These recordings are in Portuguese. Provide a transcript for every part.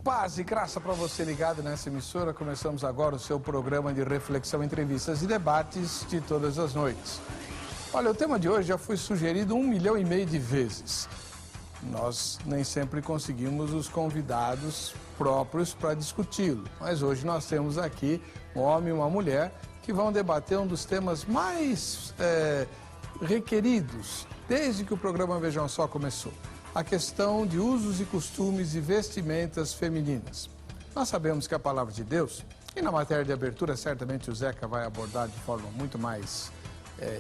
Paz e graça para você ligado nessa emissora. Começamos agora o seu programa de reflexão, entrevistas e debates de todas as noites. Olha, o tema de hoje já foi sugerido 1,5 milhão de vezes. Nós nem sempre conseguimos os convidados próprios para discuti-lo, mas hoje nós temos aqui um homem e uma mulher que vão debater um dos temas mais requeridos desde que o programa Vejam Só começou. A questão de usos e costumes e vestimentas femininas. Nós sabemos que a palavra de Deus, e na matéria de abertura certamente o Zeca vai abordar de forma muito mais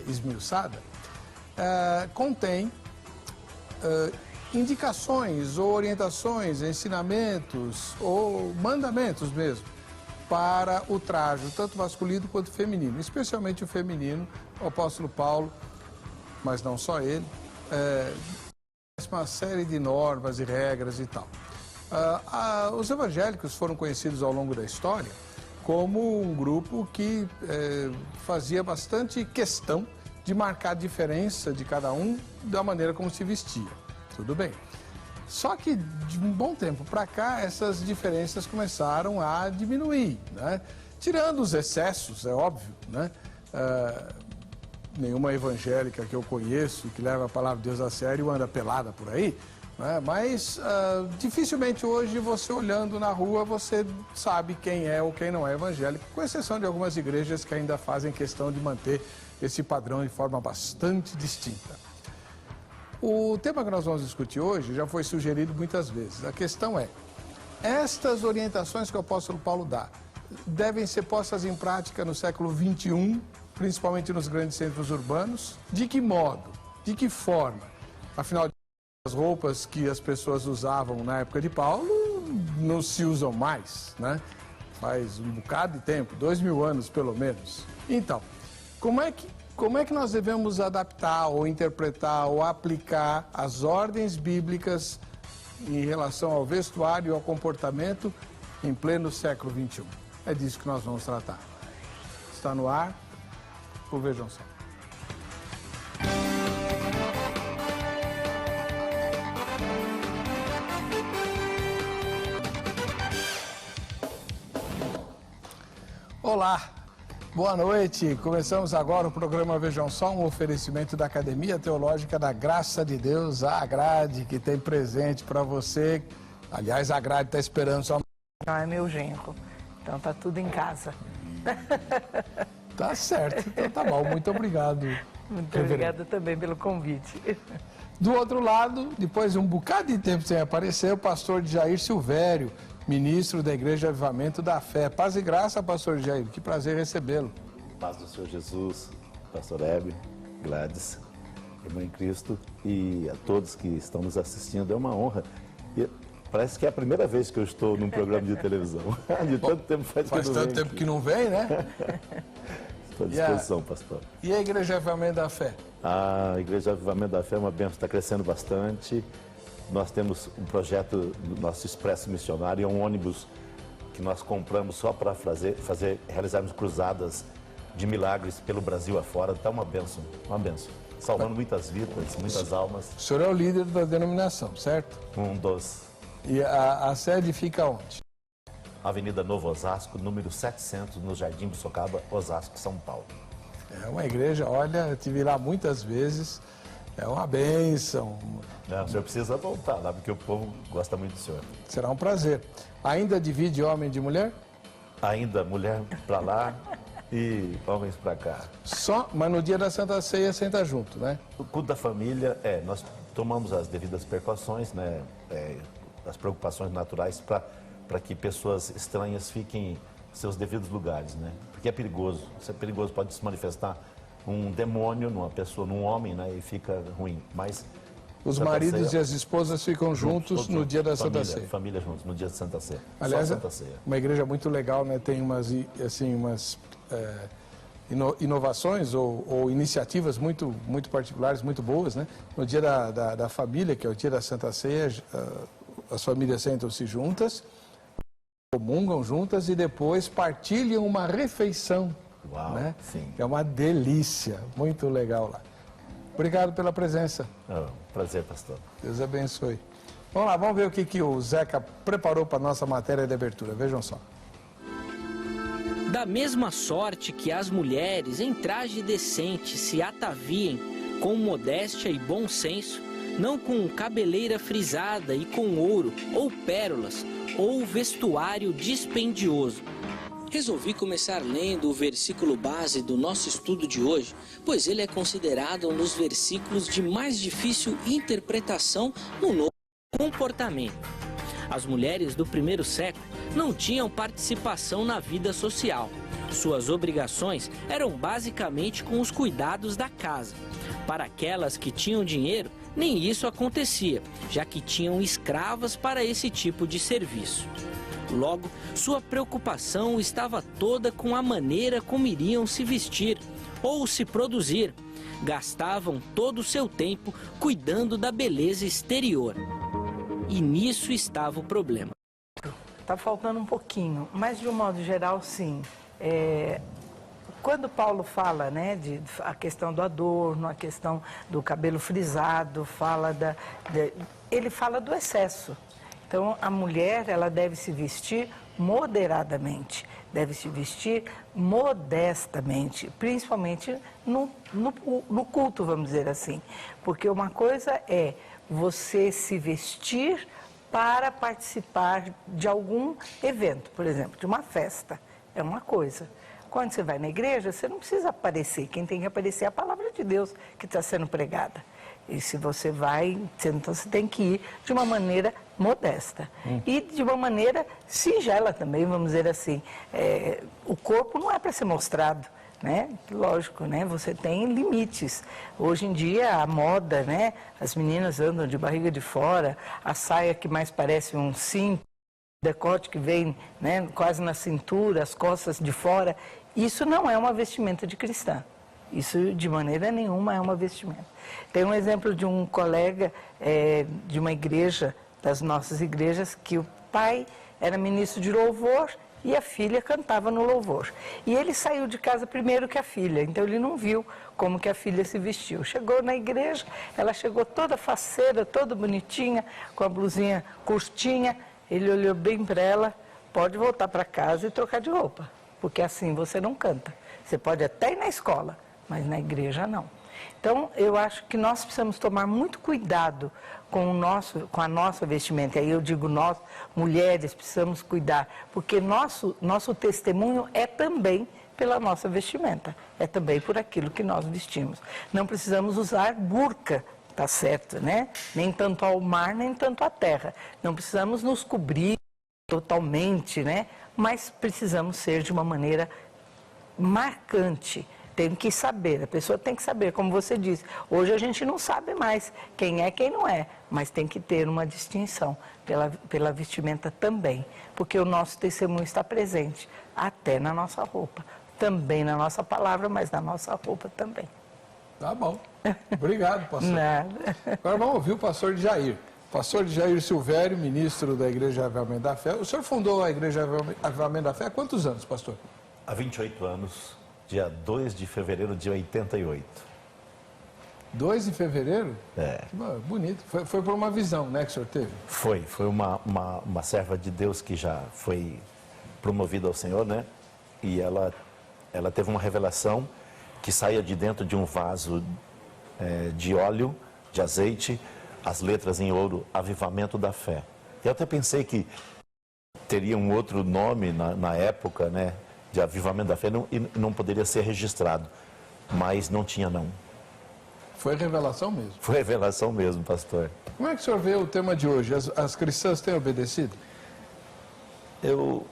esmiuçada, contém indicações ou orientações, ensinamentos ou mandamentos mesmo para o trajo, tanto masculino quanto feminino, especialmente o feminino. O apóstolo Paulo, mas não só ele, uma série de normas e regras e tal. Os evangélicos foram conhecidos ao longo da história como um grupo que fazia bastante questão de marcar a diferença de cada um da maneira como se vestia. Tudo bem. Só que de um bom tempo para cá, essas diferenças começaram a diminuir, né? Tirando os excessos, é óbvio, né? Nenhuma evangélica que eu conheço, que leva a palavra de Deus a sério, anda pelada por aí, né? Mas dificilmente hoje, você olhando na rua, você sabe quem é ou quem não é evangélico, com exceção de algumas igrejas que ainda fazem questão de manter esse padrão de forma bastante distinta. O tema que nós vamos discutir hoje já foi sugerido muitas vezes. A questão é, estas orientações que o apóstolo Paulo dá devem ser postas em prática no século XXI, principalmente nos grandes centros urbanos? De que modo? De que forma? Afinal, as roupas que as pessoas usavam na época de Paulo não se usam mais, né? Faz um bocado de tempo, 2000 anos pelo menos. Então, como é que nós devemos adaptar ou interpretar ou aplicar as ordens bíblicas em relação ao vestuário e ao comportamento em pleno século XXI? É disso que nós vamos tratar. Está no ar o Vejam Só. Olá, boa noite. Começamos agora o programa Vejam Só, um oferecimento da Academia Teológica da Graça de Deus, a Agrade, que tem presente para você. Aliás, a Agrade está esperando só. Não é meu genro, então tá tudo em casa. Tá certo, então tá bom, muito obrigado. Muito obrigada também pelo convite. Do outro lado, depois de um bocado de tempo sem aparecer, o pastor Jair Silvério, ministro da Igreja Avivamento da Fé. Paz e graça, pastor Jair, que prazer recebê-lo. Paz do Senhor Jesus, pastor Hebe, Gladys, irmã em Cristo e a todos que estão nos assistindo. É uma honra. E parece que é a primeira vez que eu estou num programa de televisão. De tanto tempo faz tanto tempo que não vem, né? Estou à disposição, pastor. E a Igreja Avivamento da Fé? A Igreja Avivamento da Fé é uma bênção, está crescendo bastante. Nós temos um projeto do nosso Expresso Missionário, é um ônibus que nós compramos só para realizarmos cruzadas de milagres pelo Brasil afora. Está uma bênção, salvando muitas vidas, muitas almas. O senhor é o líder da denominação, certo? Um dos. E a sede fica onde? Avenida Novo Osasco, número 700, no Jardim do Sorocaba, Osasco, São Paulo. É uma igreja, olha, eu estive lá muitas vezes, é uma bênção. Não, o senhor precisa voltar lá, porque o povo gosta muito do senhor. Será um prazer. Ainda divide homem de mulher? Ainda mulher para lá e homens para cá. Só, mas no dia da Santa Ceia senta junto, né? O culto da família, nós tomamos as devidas precauções, né? As preocupações naturais para que pessoas estranhas fiquem em seus devidos lugares, né? Porque é perigoso. Isso é perigoso, pode se manifestar um demônio numa pessoa, num homem, né? E fica ruim. Mas os maridos e as esposas ficam juntos no dia da Santa Ceia. Família juntos, no dia da Santa Ceia. Aliás, só Santa Ceia. Uma igreja muito legal, né? Tem umas inovações ou iniciativas muito particulares, muito boas, né? No dia da família, que é o dia da Santa Ceia, as famílias sentam-se juntas, comungam juntas e depois partilham uma refeição. Uau, né? Sim. É uma delícia, muito legal lá. Obrigado pela presença. Prazer, pastor. Deus abençoe. Vamos lá, vamos ver o que o Zeca preparou para a nossa matéria de abertura. Vejam só. Da mesma sorte que as mulheres em traje decente se ataviem com modéstia e bom senso, não com cabeleira frisada e com ouro ou pérolas ou vestuário dispendioso. Resolvi começar lendo o versículo base do nosso estudo de hoje, pois ele é considerado um dos versículos de mais difícil interpretação no novo comportamento. As mulheres do primeiro século não tinham participação na vida social. Suas obrigações eram basicamente com os cuidados da casa. Para aquelas que tinham dinheiro, nem isso acontecia, já que tinham escravas para esse tipo de serviço. Logo, sua preocupação estava toda com a maneira como iriam se vestir ou se produzir. Gastavam todo o seu tempo cuidando da beleza exterior. E nisso estava o problema. Está faltando um pouquinho, mas de um modo geral, sim. Quando Paulo fala, né, a questão do adorno, a questão do cabelo frisado, ele fala do excesso. Então, a mulher, ela deve se vestir moderadamente, deve se vestir modestamente, principalmente no culto, vamos dizer assim. Porque uma coisa é você se vestir para participar de algum evento, por exemplo, de uma festa, é uma coisa. Quando você vai na igreja, você não precisa aparecer, quem tem que aparecer é a palavra de Deus que está sendo pregada. E se você vai, então você tem que ir de uma maneira modesta. E de uma maneira singela também, vamos dizer assim. O corpo não é para ser mostrado, né? Lógico, né? Você tem limites. Hoje em dia, a moda, né? As meninas andam de barriga de fora, a saia que mais parece um cinto, decote que vem, né, quase na cintura, as costas de fora. Isso não é uma vestimenta de cristã. Isso, de maneira nenhuma, é uma vestimenta. Tem um exemplo de um colega de uma igreja, das nossas igrejas, que o pai era ministro de louvor e a filha cantava no louvor. E ele saiu de casa primeiro que a filha, então ele não viu como que a filha se vestiu. Chegou na igreja, ela chegou toda faceira, toda bonitinha, com a blusinha curtinha. Ele olhou bem para ela: pode voltar para casa e trocar de roupa, porque assim você não canta. Você pode até ir na escola, mas na igreja não. Então, eu acho que nós precisamos tomar muito cuidado com a nossa vestimenta. E aí eu digo nós, mulheres, precisamos cuidar, porque nosso testemunho é também pela nossa vestimenta, é também por aquilo que nós vestimos. Não precisamos usar burca, tá certo, né? Nem tanto ao mar, nem tanto à terra. Não precisamos nos cobrir totalmente, né? Mas precisamos ser de uma maneira marcante. Tem que saber, a pessoa tem que saber, como você disse. Hoje a gente não sabe mais quem é, quem não é, mas tem que ter uma distinção pela vestimenta também, porque o nosso testemunho está presente até na nossa roupa, também na nossa palavra, mas na nossa roupa também. Tá bom. Obrigado, pastor. Nada. Agora vamos ouvir o pastor de Jair. Pastor de Jair Silvério, ministro da Igreja Avivamento da Fé. O senhor fundou a Igreja Avivamento da Fé há quantos anos, pastor? Há 28 anos. Dia 2 de fevereiro de 88. 2 de fevereiro? É. Bonito. Foi por uma visão, né, que o senhor teve? Foi uma serva de Deus que já foi promovida ao Senhor, né? E ela teve uma revelação que saía de dentro de um vaso de óleo, de azeite, as letras em ouro, Avivamento da Fé. Eu até pensei que teria um outro nome na época, né? De Avivamento da Fé, e não poderia ser registrado, mas não tinha não. Foi revelação mesmo? Foi revelação mesmo, pastor. Como é que o senhor vê o tema de hoje? As cristãs têm obedecido? Eu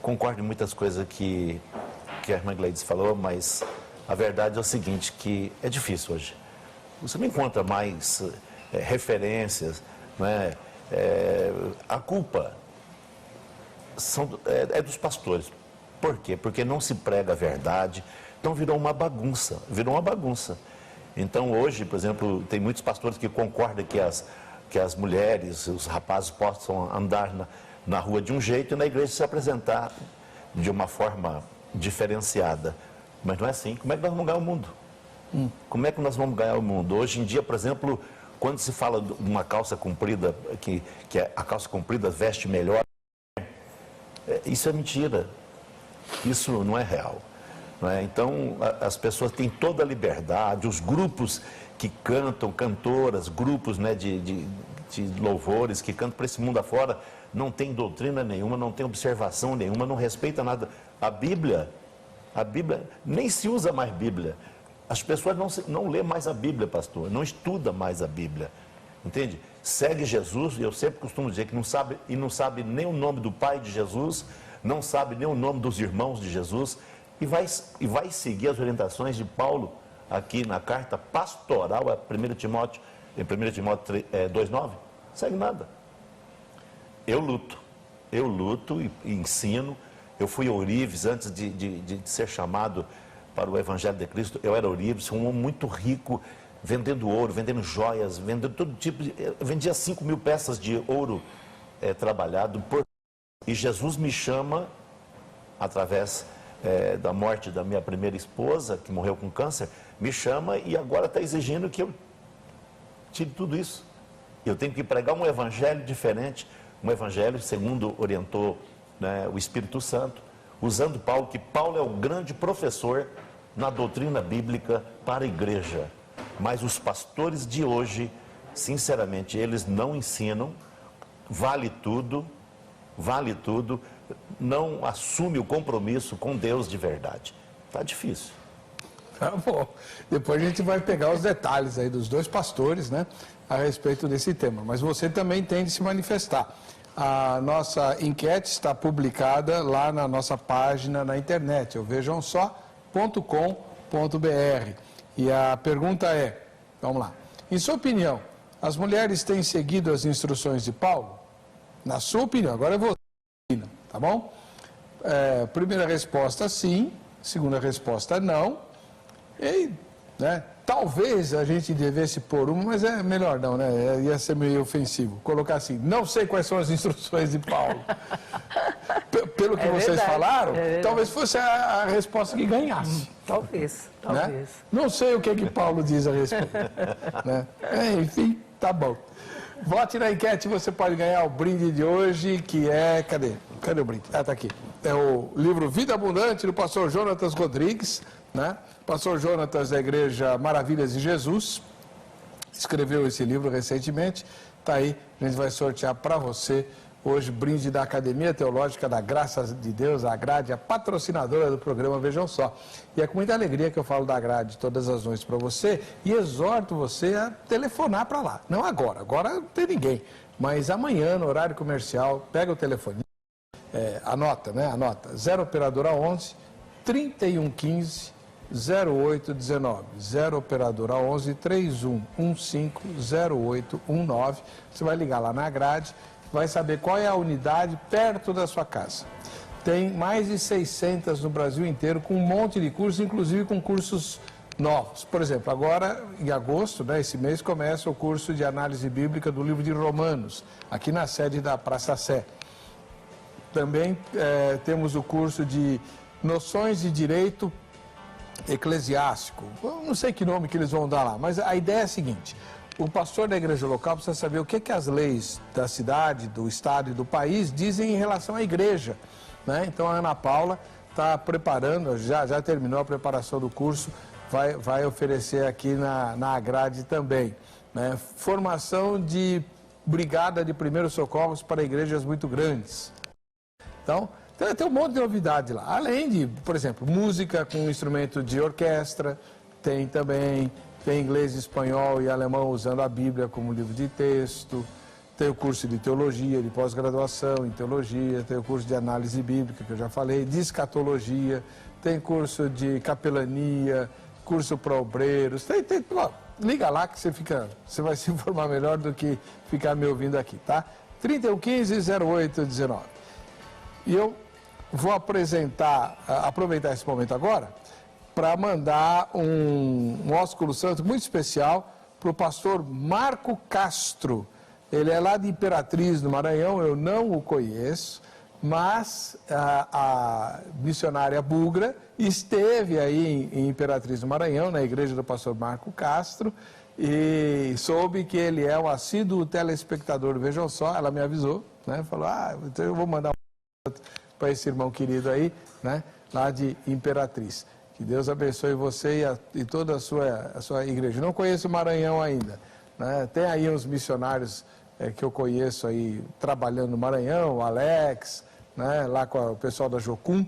concordo em muitas coisas que a irmã Gleides falou, mas a verdade é o seguinte, que é difícil hoje. Você não encontra mais referências, né? A culpa é dos pastores. Por quê? Porque não se prega a verdade, então virou uma bagunça, Então hoje, por exemplo, tem muitos pastores que concordam que as mulheres, os rapazes possam andar na rua de um jeito e na igreja se apresentar de uma forma diferenciada. Mas não é assim. Como é que nós vamos ganhar o mundo? Como é que nós vamos ganhar o mundo? Hoje em dia, por exemplo, Quando se fala de uma calça comprida, que a calça comprida veste melhor, isso é mentira. Isso não é real. Não é? Então, as pessoas têm toda a liberdade, os grupos que cantam, cantoras, grupos, né, de louvores que cantam para esse mundo afora, não tem doutrina nenhuma, não tem observação nenhuma, não respeita nada. A Bíblia, nem se usa mais Bíblia. As pessoas não lêem mais a Bíblia, pastor, não estudam mais a Bíblia, entende? Segue Jesus, e eu sempre costumo dizer que não sabe nem o nome do Pai de Jesus, não sabe nem o nome dos irmãos de Jesus, e vai seguir as orientações de Paulo aqui na carta pastoral a 1 Timóteo, em 1 Timóteo 2,9, segue nada. Eu luto e ensino. Eu fui ourives antes de ser chamado para o Evangelho de Cristo. Eu era ourives, um homem muito rico, vendendo ouro, vendendo joias, vendendo todo tipo de... Eu vendia 5.000 peças de ouro trabalhado por... E Jesus me chama, através da morte da minha primeira esposa, que morreu com câncer, me chama e agora está exigindo que eu tire tudo isso. Eu tenho que pregar um evangelho diferente, um evangelho segundo orientou, né, o Espírito Santo, usando Paulo, que Paulo é o grande professor na doutrina bíblica para a igreja. Mas os pastores de hoje, sinceramente, eles não ensinam, vale tudo, não assume o compromisso com Deus de verdade. Está difícil. Tá bom. Depois a gente vai pegar os detalhes aí dos dois pastores, né, a respeito desse tema. Mas você também tem de se manifestar. A nossa enquete está publicada lá na nossa página na internet, vejamsó.com.br. E a pergunta é, vamos lá, em sua opinião, as mulheres têm seguido as instruções de Paulo? Na sua opinião, agora eu vou, tá bom? Primeira resposta, sim. Segunda resposta, não. E, né, talvez a gente devesse pôr uma, mas é melhor não, né? Ia ser meio ofensivo. Colocar assim, não sei quais são as instruções de Paulo. Pelo que vocês falaram, talvez fosse a resposta que ganhasse. Talvez. Né? Não sei o que Paulo diz a respeito. Né? Enfim, tá bom. Vote na enquete, você pode ganhar o brinde de hoje, que é... Cadê o brinde? Ah, tá aqui. É o livro Vida Abundante, do pastor Jonatas Rodrigues, né? Pastor Jonatas da Igreja Maravilhas de Jesus, escreveu esse livro recentemente. Tá aí, a gente vai sortear para você hoje brinde da Academia Teológica da Graça de Deus, a Grade, a patrocinadora do programa Vejam Só. E é com muita alegria que eu falo da Grade todas as noites para você e exorto você a telefonar para lá. Não agora não tem ninguém, mas amanhã no horário comercial, pega o telefone, anota, né? Anota, 0 operadora 11 3115 0819, 0 operadora 11 3115 0819. Você vai ligar lá na Grade, vai saber qual é a unidade perto da sua casa. Tem mais de 600 no Brasil inteiro, com um monte de cursos, inclusive com cursos novos. Por exemplo, agora, em agosto, né, esse mês, começa o curso de análise bíblica do livro de Romanos, aqui na sede da Praça Sé. Também temos o curso de noções de direito eclesiástico. Eu não sei que nome que eles vão dar lá, mas a ideia é a seguinte: o pastor da igreja local precisa saber o que as leis da cidade, do estado e do país dizem em relação à igreja, né? Então a Ana Paula está preparando, já terminou a preparação do curso, vai oferecer aqui na grade também, né? Formação de brigada de primeiros socorros para igrejas muito grandes. Então, tem um monte de novidade lá. Além de, por exemplo, música com instrumento de orquestra, tem também... Tem inglês, espanhol e alemão usando a Bíblia como livro de texto. Tem o curso de teologia, de pós-graduação em teologia. Tem o curso de análise bíblica, que eu já falei, de escatologia. Tem curso de capelania, curso para obreiros. Ó, liga lá que você vai se informar melhor do que ficar me ouvindo aqui, tá? 3115-0819. E eu vou aproveitar esse momento agora para mandar um ósculo santo muito especial para o pastor Marco Castro. Ele é lá de Imperatriz, no Maranhão, eu não o conheço, mas a missionária Bugra esteve aí em Imperatriz, no Maranhão, na igreja do pastor Marco Castro, e soube que ele é um assíduo telespectador do Vejam Só, ela me avisou, né? Falou, então eu vou mandar para esse irmão querido aí, né? Lá de Imperatriz. Que Deus abençoe você e toda a sua igreja. Não conheço o Maranhão ainda, né? Tem aí uns missionários que eu conheço aí trabalhando no Maranhão, o Alex, né? Lá com o pessoal da Jocum,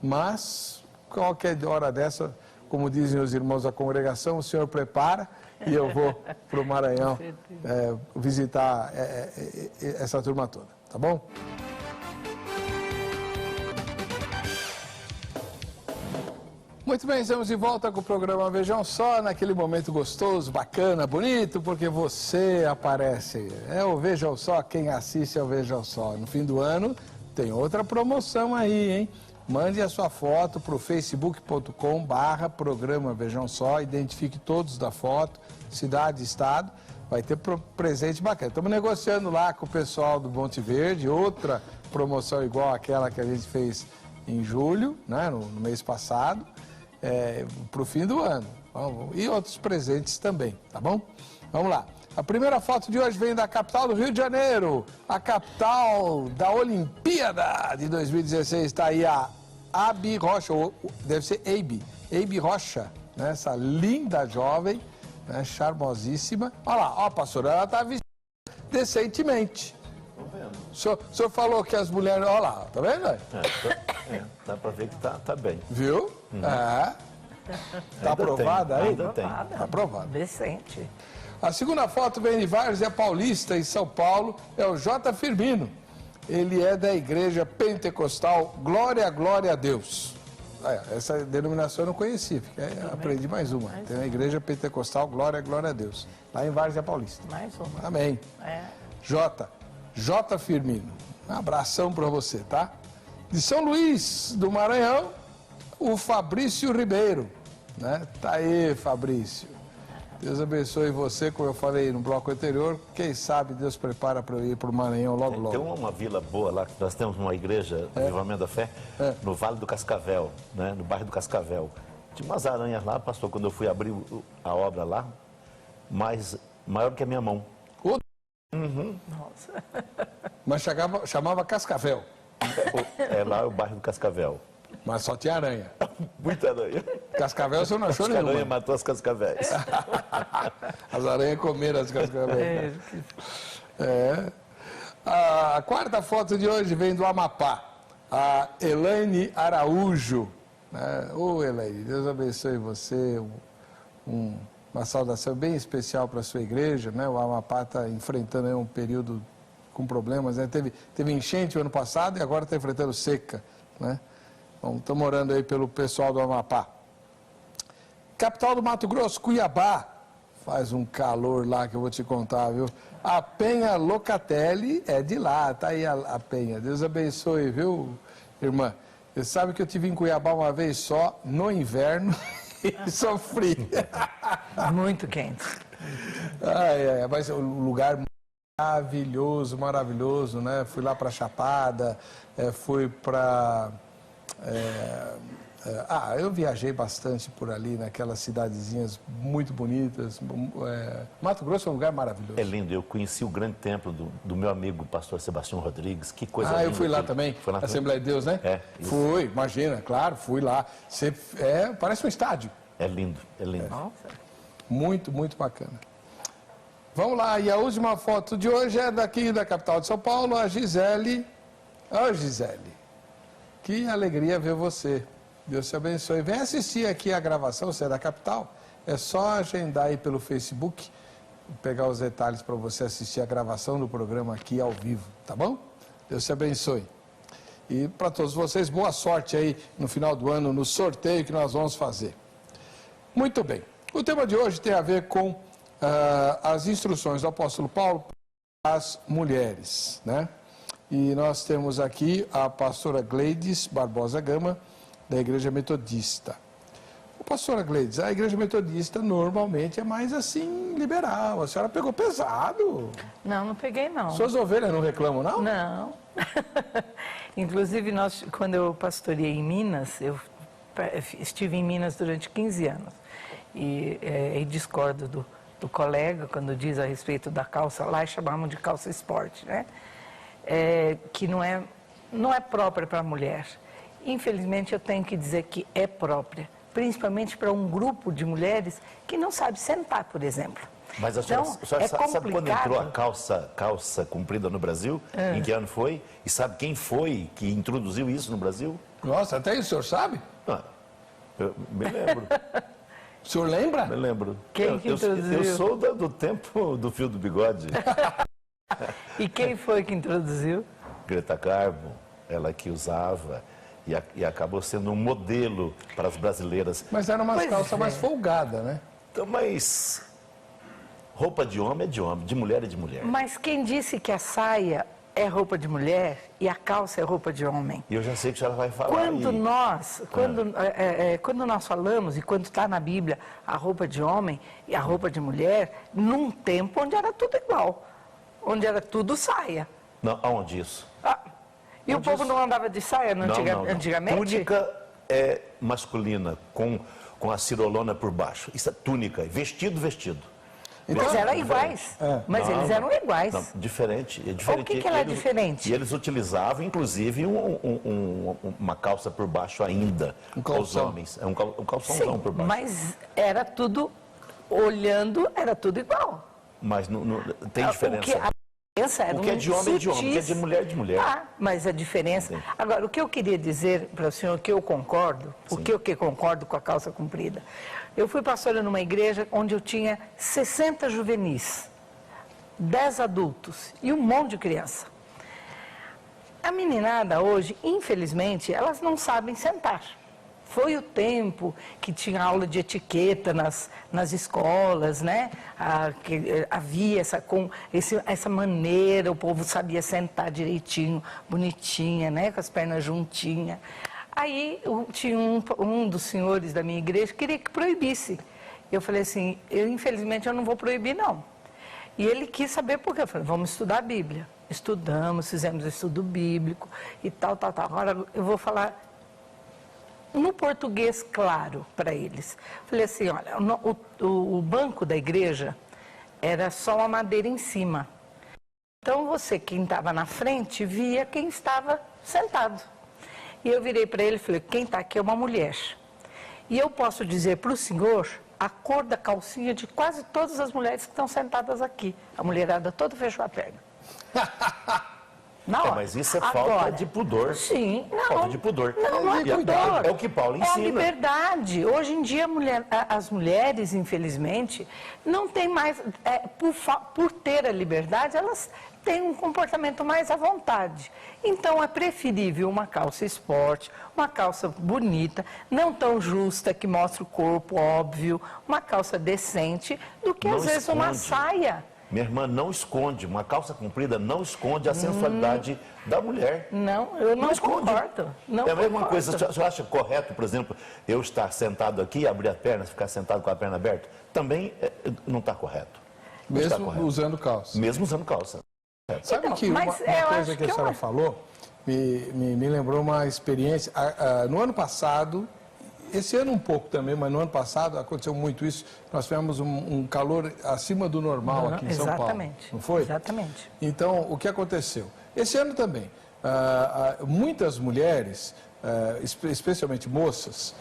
mas qualquer hora dessa, como dizem os irmãos da congregação, o Senhor prepara e eu vou para o Maranhão visitar essa turma toda, tá bom? Muito bem, estamos de volta com o programa Vejam Só, naquele momento gostoso, bacana, bonito, porque você aparece. É o Vejam Só, quem assiste é o Vejam Só. No fim do ano tem outra promoção aí, hein? Mande a sua foto para o facebook.com/programa Vejam Só, identifique todos da foto, cidade, estado, vai ter presente bacana. Estamos negociando lá com o pessoal do Monte Verde, outra promoção igual àquela que a gente fez em julho, né, no mês passado. Para o fim do ano. E outros presentes também, tá bom? Vamos lá. A primeira foto de hoje vem da capital do Rio de Janeiro, a capital da Olimpíada de 2016. Está aí a Abi Rocha, ou deve ser Abi Rocha, né? Essa linda jovem, né? Charmosíssima. Olha lá, ó, pastor, ela está vestida decentemente. O senhor falou que as mulheres... Olha lá, tá vendo? Dá para ver que tá bem. Viu? Tá aprovada aí? Ainda tem. Tá aprovada. Decente. A segunda foto vem de Várzea Paulista, em São Paulo, é o J. Firmino. Ele é da Igreja Pentecostal Glória, Glória a Deus. Essa denominação eu não conheci, aprendi mais uma. Tem a Igreja Pentecostal Glória, Glória a Deus, lá em Várzea Paulista. Mais uma. Amém. J. Firmino. Um abração para você, tá? De São Luís, do Maranhão, o Fabrício Ribeiro, né? Tá aí, Fabrício. Deus abençoe você, como eu falei no bloco anterior. Quem sabe Deus prepara para eu ir para o Maranhão logo, logo. Tem uma vila boa lá, nós temos uma igreja, Avivamento da Fé, no Vale do Cascavel, né? No bairro do Cascavel. Tinha umas aranhas lá, pastor, quando eu fui abrir a obra lá, maior do que a minha mão. Nossa. Mas chamava Cascavel. Lá é o bairro do Cascavel. Mas só tinha aranha. Muita aranha. Cascavel você não achou nenhuma. A aranha nenhuma. matou as cascavéis. As aranhas comeram as cascavéis. A quarta foto de hoje vem do Amapá. A Elaine Araújo. Ô, Elaine, Deus abençoe você. Uma saudação bem especial para a sua igreja, né? O Amapá está enfrentando aí um período com problemas, né? Teve enchente o ano passado e agora está enfrentando seca, né? Então, estamos orando aí pelo pessoal do Amapá. Capital do Mato Grosso, Cuiabá. Faz um calor lá que eu vou te contar, viu? A Penha Locatelli é de lá, tá aí a Penha. Deus abençoe, viu, irmã? Você sabe que eu estive em Cuiabá uma vez só, no inverno, e sofri. Muito quente. Mas um lugar maravilhoso, maravilhoso, né? Fui lá para Chapada, fui para... eu viajei bastante por ali, naquelas cidadezinhas muito bonitas. Mato Grosso é um lugar maravilhoso. É lindo, eu conheci o grande templo do meu amigo, pastor Sebastião Rodrigues, que coisa linda. Eu fui lá também, foi lá Assembleia de Deus, né? Fui, imagina, claro, fui lá. Parece um estádio. É lindo, é lindo. Nossa. Muito, muito bacana. Vamos lá, e a última foto de hoje é daqui da capital de São Paulo, a Gisele. Ô, Gisele, que alegria ver você. Deus te abençoe. Vem assistir aqui a gravação, você é da capital. É só agendar aí pelo Facebook, pegar os detalhes para você assistir a gravação do programa aqui ao vivo, tá bom? Deus te abençoe. E para todos vocês, boa sorte aí no final do ano, no sorteio que nós vamos fazer. Muito bem. O tema de hoje tem a ver com as instruções do apóstolo Paulo para as mulheres, né? E nós temos aqui a pastora Gleides Barbosa Gama, da Igreja Metodista. Pastora Gleides, a Igreja Metodista normalmente é mais assim, liberal. A senhora pegou pesado. Não peguei não. Suas ovelhas não reclamam, não? Não. Inclusive, quando eu pastoreei em Minas, eu estive em Minas durante 15 anos. E discordo do colega, quando diz a respeito da calça, lá chamamos de calça esporte, né? Que não é própria para a mulher. Infelizmente, eu tenho que dizer que é própria, principalmente para um grupo de mulheres que não sabe sentar, por exemplo. Mas a senhora, Então, sabe quando entrou a calça comprida no Brasil? Em que ano foi? E sabe quem foi que introduziu isso no Brasil? Nossa, até isso o senhor sabe? Ah, eu me lembro. O senhor lembra? Me lembro. Quem que introduziu? Eu sou do tempo do fio do bigode. E quem foi que introduziu? Greta Garbo, ela que usava e acabou sendo um modelo para as brasileiras. Mas era uma calça mais folgada, né? Então, mas roupa de homem é de homem, de mulher é de mulher. Mas quem disse que a saia é roupa de mulher e a calça é roupa de homem? E eu já sei que a senhora vai falar. Quando nós falamos, e quando está na Bíblia, a roupa de homem e a roupa de mulher, num tempo onde era tudo igual, onde era tudo saia. Não, aonde isso? E o povo não andava de saia antigamente? Túnica é masculina, com a cirolona por baixo. Isso é túnica, vestido. Então, mas eram iguais. Mas eles eram iguais. Não, diferente. É diferente. O que ela é diferente? E eles utilizavam, inclusive, uma calça por baixo ainda. Os homens. É um calçãozão por baixo. Mas era tudo, olhando, era tudo igual. Mas não tem diferença. O que é de homem é de homem, o que é de mulher é de mulher. Mas a diferença... Sim. Agora, o que eu queria dizer para o senhor, que eu concordo, Sim. o que eu concordo com a calça comprida, eu fui pastora numa igreja onde eu tinha 60 juvenis, 10 adultos e um monte de criança. A meninada hoje, infelizmente, elas não sabem sentar. Foi o tempo que tinha aula de etiqueta nas escolas, né? Que havia essa maneira, o povo sabia sentar direitinho, bonitinha, né? Com as pernas juntinhas. Aí tinha um dos senhores da minha igreja que queria que proibisse. Eu falei assim, infelizmente eu não vou proibir não. E ele quis saber por quê. Eu falei, vamos estudar a Bíblia. Estudamos, fizemos estudo bíblico e tal. Agora eu vou falar no português claro para eles. Falei assim, olha, o banco da igreja era só uma madeira em cima. Então quem estava na frente, via quem estava sentado. E eu virei para ele e falei, quem está aqui é uma mulher. E eu posso dizer para o senhor a cor da calcinha de quase todas as mulheres que estão sentadas aqui. A mulherada toda fechou a perna. Mas isso é falta de pudor. Sim, não. Falta de pudor. Não é pudor. É o que Paulo ensina. É a liberdade. Hoje em dia, as mulheres, infelizmente, não têm mais... por ter a liberdade, elas têm um comportamento mais à vontade. Então, é preferível uma calça esporte, uma calça bonita, não tão justa, que mostra o corpo, óbvio, uma calça decente, do que, às vezes, uma saia. Minha irmã, não esconde, uma calça comprida não esconde a sensualidade da mulher. Não, eu não concordo. É a mesma coisa, você acha correto, por exemplo, eu estar sentado aqui, abrir a perna, ficar sentado com a perna aberta? Também não está correto. Mesmo usando calça. Mesmo usando calça. Sabe que uma coisa que a senhora falou me lembrou uma experiência. No ano passado... Esse ano um pouco também, mas no ano passado aconteceu muito isso. Nós tivemos um calor acima do normal aqui em São Paulo. Exatamente. Não foi? Exatamente. Então, o que aconteceu? Esse ano também, muitas mulheres, especialmente moças,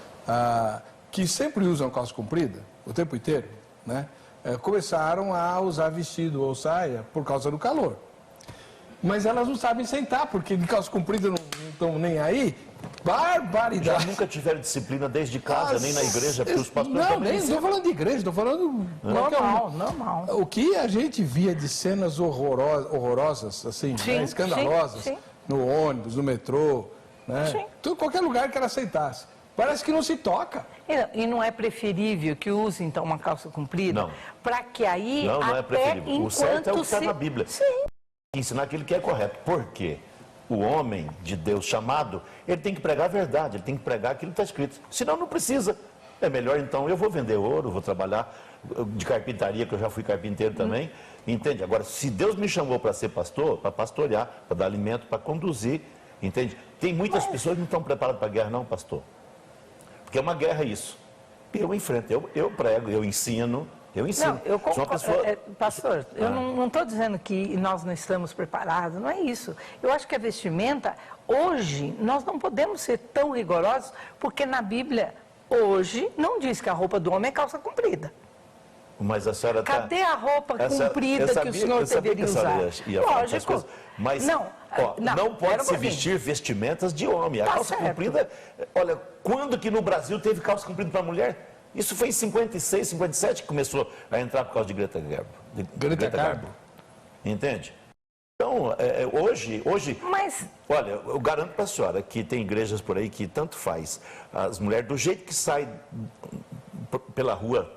que sempre usam calça comprida, o tempo inteiro, né? Começaram a usar vestido ou saia por causa do calor. Mas elas não sabem sentar, porque de calça comprida não estão nem aí. Barbaridade. Já nunca tiveram disciplina desde casa, nem na igreja, porque os pastores... Não, nem estou falando de igreja, estou falando... Normal. O que a gente via de cenas horrorosas, assim, né, escandalosas, sim. No ônibus, no metrô, né? Qualquer lugar que ela aceitasse. Parece que não se toca. E não é preferível que use, então, uma calça comprida? Não. Para que aí... Não é preferível. O certo é o que está na Bíblia. Sim. Ensinar aquilo que é correto. Por quê? O homem de Deus chamado, ele tem que pregar a verdade, ele tem que pregar aquilo que está escrito. Senão não precisa. É melhor então, eu vou vender ouro, vou trabalhar de carpintaria, que eu já fui carpinteiro também. Entende? Agora, se Deus me chamou para ser pastor, para pastorear, para dar alimento, para conduzir, entende? Tem muitas pessoas que não estão preparadas para a guerra, não, pastor. Porque é uma guerra isso. Eu enfrento, eu prego, eu ensino, Eu ensino. Não, eu concordo, pessoa... pastor, eu não estou dizendo que nós não estamos preparados, não é isso. Eu acho que a vestimenta, hoje, nós não podemos ser tão rigorosos, porque na Bíblia, hoje, não diz que a roupa do homem é calça comprida. Mas a senhora Cadê a roupa comprida que o senhor deveria usar? Lógico. Mas não pode se vestir vestimentas de homem. A calça comprida, olha, quando que no Brasil teve calça comprida para mulher? Isso foi em 56, 57 que começou a entrar por causa de Greta Garbo. Greta Garbo. Entende? Então, hoje, olha, eu garanto para a senhora que tem igrejas por aí que tanto faz. As mulheres, do jeito que saem pela rua,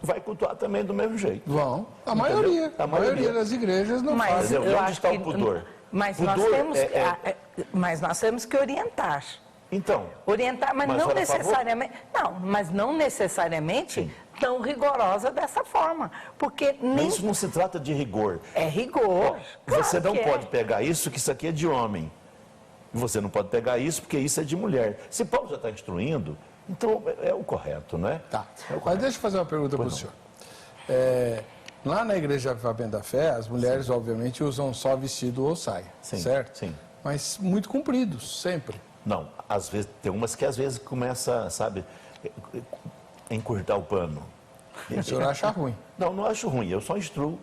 vai cultuar também do mesmo jeito. Vão. A maioria das igrejas não faz. Onde está o pudor? Mas nós temos que orientar. Então. Orientar, mas não necessariamente. Mas não necessariamente tão rigorosa dessa forma. Porque nem. Mas isso não se trata de rigor. É rigor. Você não pode pegar isso, que isso aqui é de homem. Você não pode pegar isso, porque isso é de mulher. Se Paulo já está instruindo, então é o correto, né? Tá. Mas deixa eu fazer uma pergunta para o senhor. Lá na Igreja Avivamento da Fé, as mulheres, obviamente, usam só vestido ou saia, certo? Sim. Mas muito compridos, sempre. Não, às vezes, tem umas que às vezes começa, sabe, a encurtar o pano. O senhor acha ruim? Não acho ruim, eu só instruo.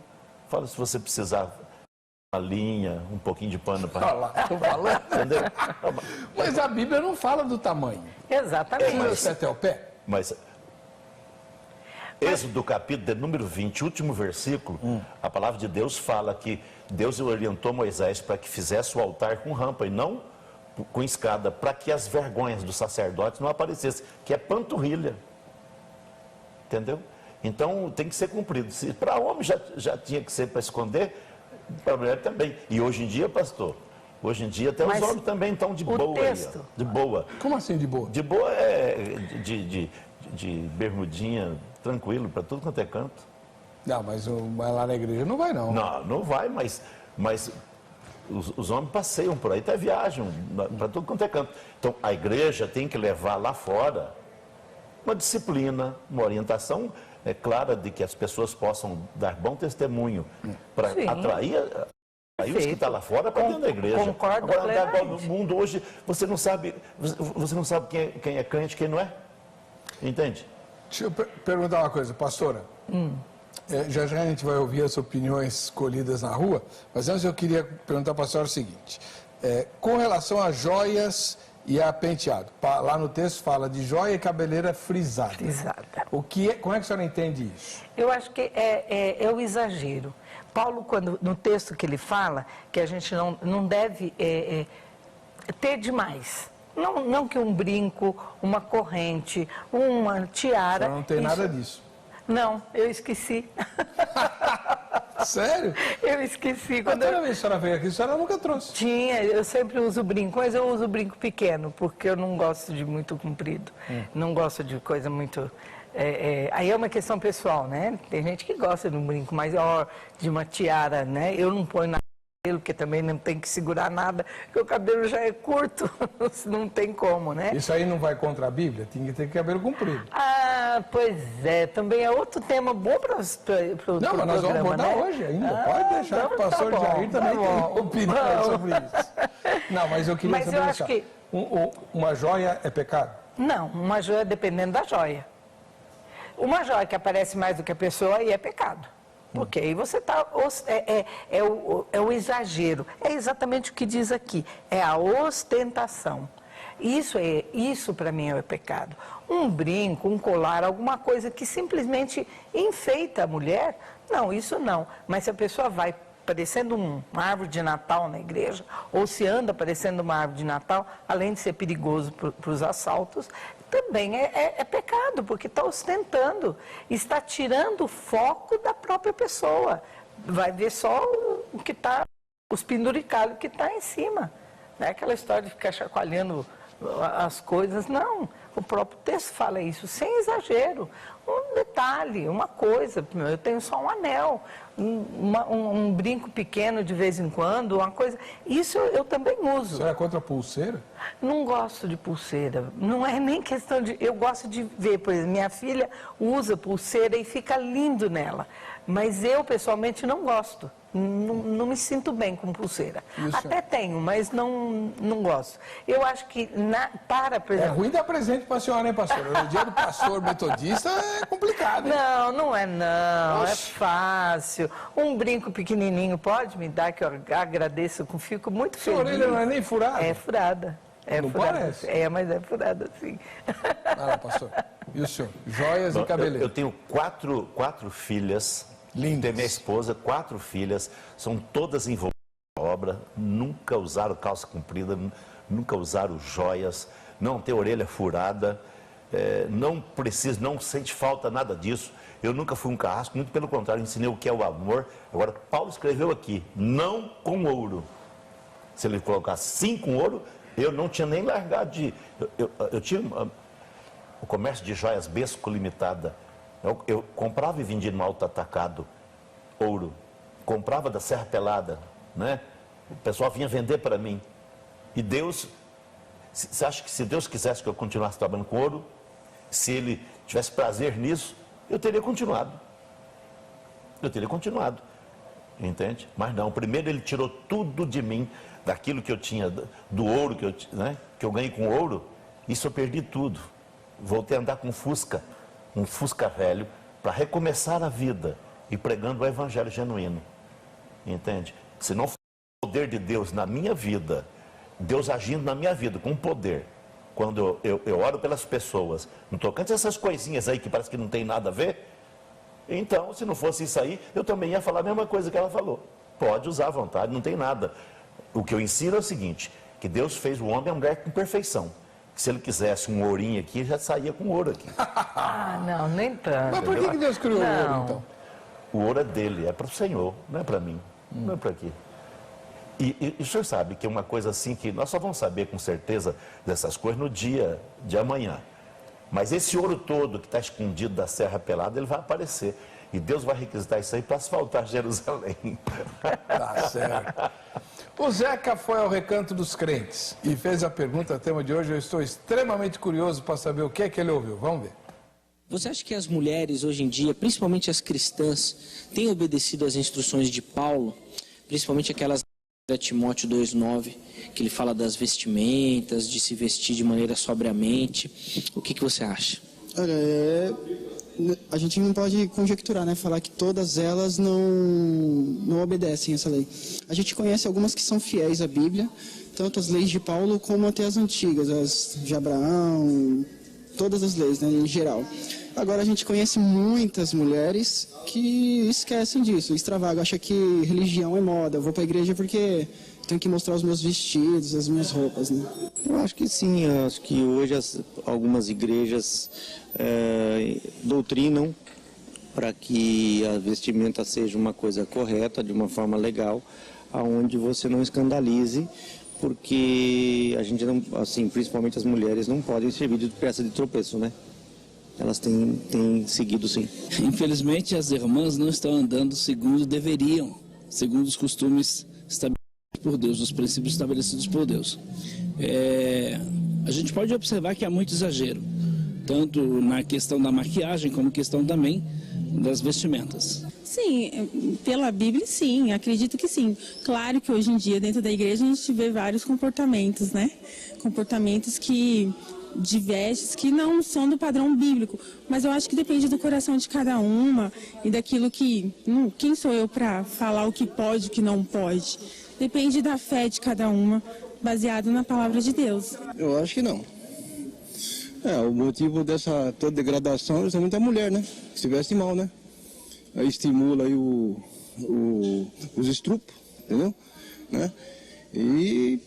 Falo, se você precisar uma linha, um pouquinho de pano para... Olha lá, estou falando. Entendeu? Mas a Bíblia não fala do tamanho. Exatamente. Até o pé. Mas Êxodo capítulo de número 20, último versículo, a palavra de Deus fala que Deus orientou Moisés para que fizesse o altar com rampa e não com escada, para que as vergonhas dos sacerdotes não aparecessem, que é panturrilha. Entendeu? Então tem que ser cumprido. Se para homem já tinha que ser para esconder, para mulher também. E hoje em dia, pastor, hoje em dia até os homens também estão de boa. Texto... Aí, de boa. Como assim de boa? De boa é de bermudinha, tranquilo, para tudo quanto é canto. Não, mas lá na igreja não vai não. Não vai, mas os homens passeiam por aí, até viajam para tudo quanto é canto. Então, a igreja tem que levar lá fora uma disciplina, uma orientação clara de que as pessoas possam dar bom testemunho para atrair os que estão lá fora para dentro da igreja. Concordo. Agora, no mundo hoje, você não sabe quem é crente e quem não é. Entende? Deixa eu perguntar uma coisa, pastora. Já a gente vai ouvir as opiniões colhidas na rua, mas antes eu queria perguntar para a senhora o seguinte. Com relação a joias e a penteado, lá no texto fala de joia e cabeleira frisada. Como é que a senhora entende isso? Eu acho que é o exagero. Paulo, no texto que ele fala, que a gente não deve ter demais. Não que um brinco, uma corrente, uma tiara... Não tem nada disso. Não, eu esqueci. Sério? Eu esqueci. Toda vez que a senhora veio aqui, a senhora nunca trouxe. Eu sempre uso brinco, mas eu uso brinco pequeno, porque eu não gosto de muito comprido. Não gosto de coisa muito... aí é uma questão pessoal, né? Tem gente que gosta de um brinco maior, de uma tiara, né? Eu não ponho na cabelo, porque também não tem que segurar nada, porque o cabelo já é curto, não tem como, né? Isso aí não vai contra a Bíblia? Tem que ter cabelo comprido. Pois é, também é outro tema bom para o programa. Não, mas nós vamos abordar hoje ainda. Pode deixar que o pastor Jair também tem opinião sobre isso. Não, mas eu queria saber, eu acho que... uma joia é pecado? Não, uma joia dependendo da joia. Uma joia que aparece mais do que a pessoa, aí é pecado. Porque aí você está... É o exagero. É exatamente o que diz aqui. É a ostentação. Isso para mim é o pecado. Um brinco, um colar, alguma coisa que simplesmente enfeita a mulher, não, isso não. Mas se a pessoa vai parecendo uma árvore de Natal na igreja, ou se anda parecendo uma árvore de Natal, além de ser perigoso para os assaltos, também é pecado, porque está ostentando, está tirando o foco da própria pessoa. Vai ver só o que está, os penduricalhos que está em cima. Não é aquela história de ficar chacoalhando as coisas, não. O próprio texto fala isso, sem exagero. detalhe, uma coisa. Eu tenho só um anel, um brinco pequeno de vez em quando, uma coisa. Isso eu também uso. Você é contra a pulseira? Não gosto de pulseira. Não é nem questão de... Eu gosto de ver, por exemplo, minha filha usa pulseira e fica lindo nela. Mas eu, pessoalmente, não gosto. Não me sinto bem com pulseira. Isso. Até tenho, mas não gosto. Eu acho que, por É exemplo... ruim dar presente para a senhora, hein, pastor? O dia do pastor metodista é complicado, hein? Não é. É fácil. Um brinco pequenininho pode me dar, que eu agradeço, fico muito Sua feliz. orelha não é nem furada? É furada. Não parece? É, mas é furada, sim. Vai lá, pastor. E o senhor? Joias e cabeleira. Eu tenho quatro filhas. Lindas. Tem minha esposa, 4 filhas, são todas envolvidas na obra, nunca usaram calça comprida, nunca usaram joias, não tem orelha furada, não sente falta nada disso. Eu nunca fui um carrasco, muito pelo contrário, ensinei o que é o amor. Agora, Paulo escreveu aqui, não com ouro. Se ele colocasse sim com ouro, eu não tinha nem largado de... Eu tinha o comércio de joias Besco Limitada. Eu comprava e vendia no alto atacado ouro, comprava da Serra Pelada, né? O pessoal vinha vender para mim. E Deus, você acha que se Deus quisesse que eu continuasse trabalhando com ouro, se Ele tivesse prazer nisso, eu teria continuado. Entende? Mas não, primeiro Ele tirou tudo de mim, daquilo que eu tinha, do ouro que eu ganhei com ouro, isso eu perdi tudo. Voltei a andar com um Fusca velho, para recomeçar a vida e pregando o evangelho genuíno, entende? Se não for o poder de Deus na minha vida, Deus agindo na minha vida com poder, quando eu oro pelas pessoas, não tocante essas coisinhas aí que parece que não tem nada a ver, então, se não fosse isso aí, eu também ia falar a mesma coisa que ela falou. Pode usar à vontade, não tem nada. O que eu ensino é o seguinte, que Deus fez o homem e a mulher com perfeição. Se ele quisesse um ourinho aqui, já saía com ouro aqui. Não, nem tanto. Mas por que Deus criou o ouro, então? O ouro é dele, é para o Senhor, não é para mim, não é para aqui. E o senhor sabe que é uma coisa assim que nós só vamos saber com certeza dessas coisas no dia de amanhã. Mas esse ouro todo que está escondido da Serra Pelada, ele vai aparecer. E Deus vai requisitar isso aí para asfaltar Jerusalém. Tá certo. O Zeca foi ao Recanto dos Crentes e fez a pergunta, tema de hoje. Eu estou extremamente curioso para saber o que é que ele ouviu. Vamos ver. Você acha que as mulheres hoje em dia, principalmente as cristãs, têm obedecido às instruções de Paulo, principalmente aquelas de Timóteo 2,9, que ele fala das vestimentas, de se vestir de maneira sobriamente? O que você acha? Olha, a gente não pode conjecturar, né? Falar que todas elas não obedecem essa lei. A gente conhece algumas que são fiéis à Bíblia, tanto as leis de Paulo como até as antigas, as de Abraão, todas as leis, né, em geral. Agora a gente conhece muitas mulheres que esquecem disso, extravagam, acham que religião é moda. Eu vou para a igreja porque tenho que mostrar os meus vestidos, as minhas roupas, né? Eu acho que sim, eu acho que hoje algumas igrejas doutrinam para que a vestimenta seja uma coisa correta, de uma forma legal, aonde você não escandalize, porque a gente não, assim, principalmente as mulheres não podem servir de peça de tropeço, né? Elas têm seguido, sim. Infelizmente, as irmãs não estão andando segundo deveriam, segundo os costumes estabelecidos por Deus, os princípios estabelecidos por Deus. A gente pode observar que há muito exagero, tanto na questão da maquiagem, como questão também das vestimentas. Sim, pela Bíblia, sim, acredito que sim. Claro que hoje em dia, dentro da igreja, a gente vê vários comportamentos, né? Comportamentos de vestes que não são do padrão bíblico, mas eu acho que depende do coração de cada uma e daquilo que... Quem sou eu para falar o que pode e o que não pode? Depende da fé de cada uma, baseado na palavra de Deus. Eu acho que não. O motivo dessa toda degradação é justamente a mulher, né? Que se veste mal, né? Aí estimula aí os estrupos, entendeu? Né? E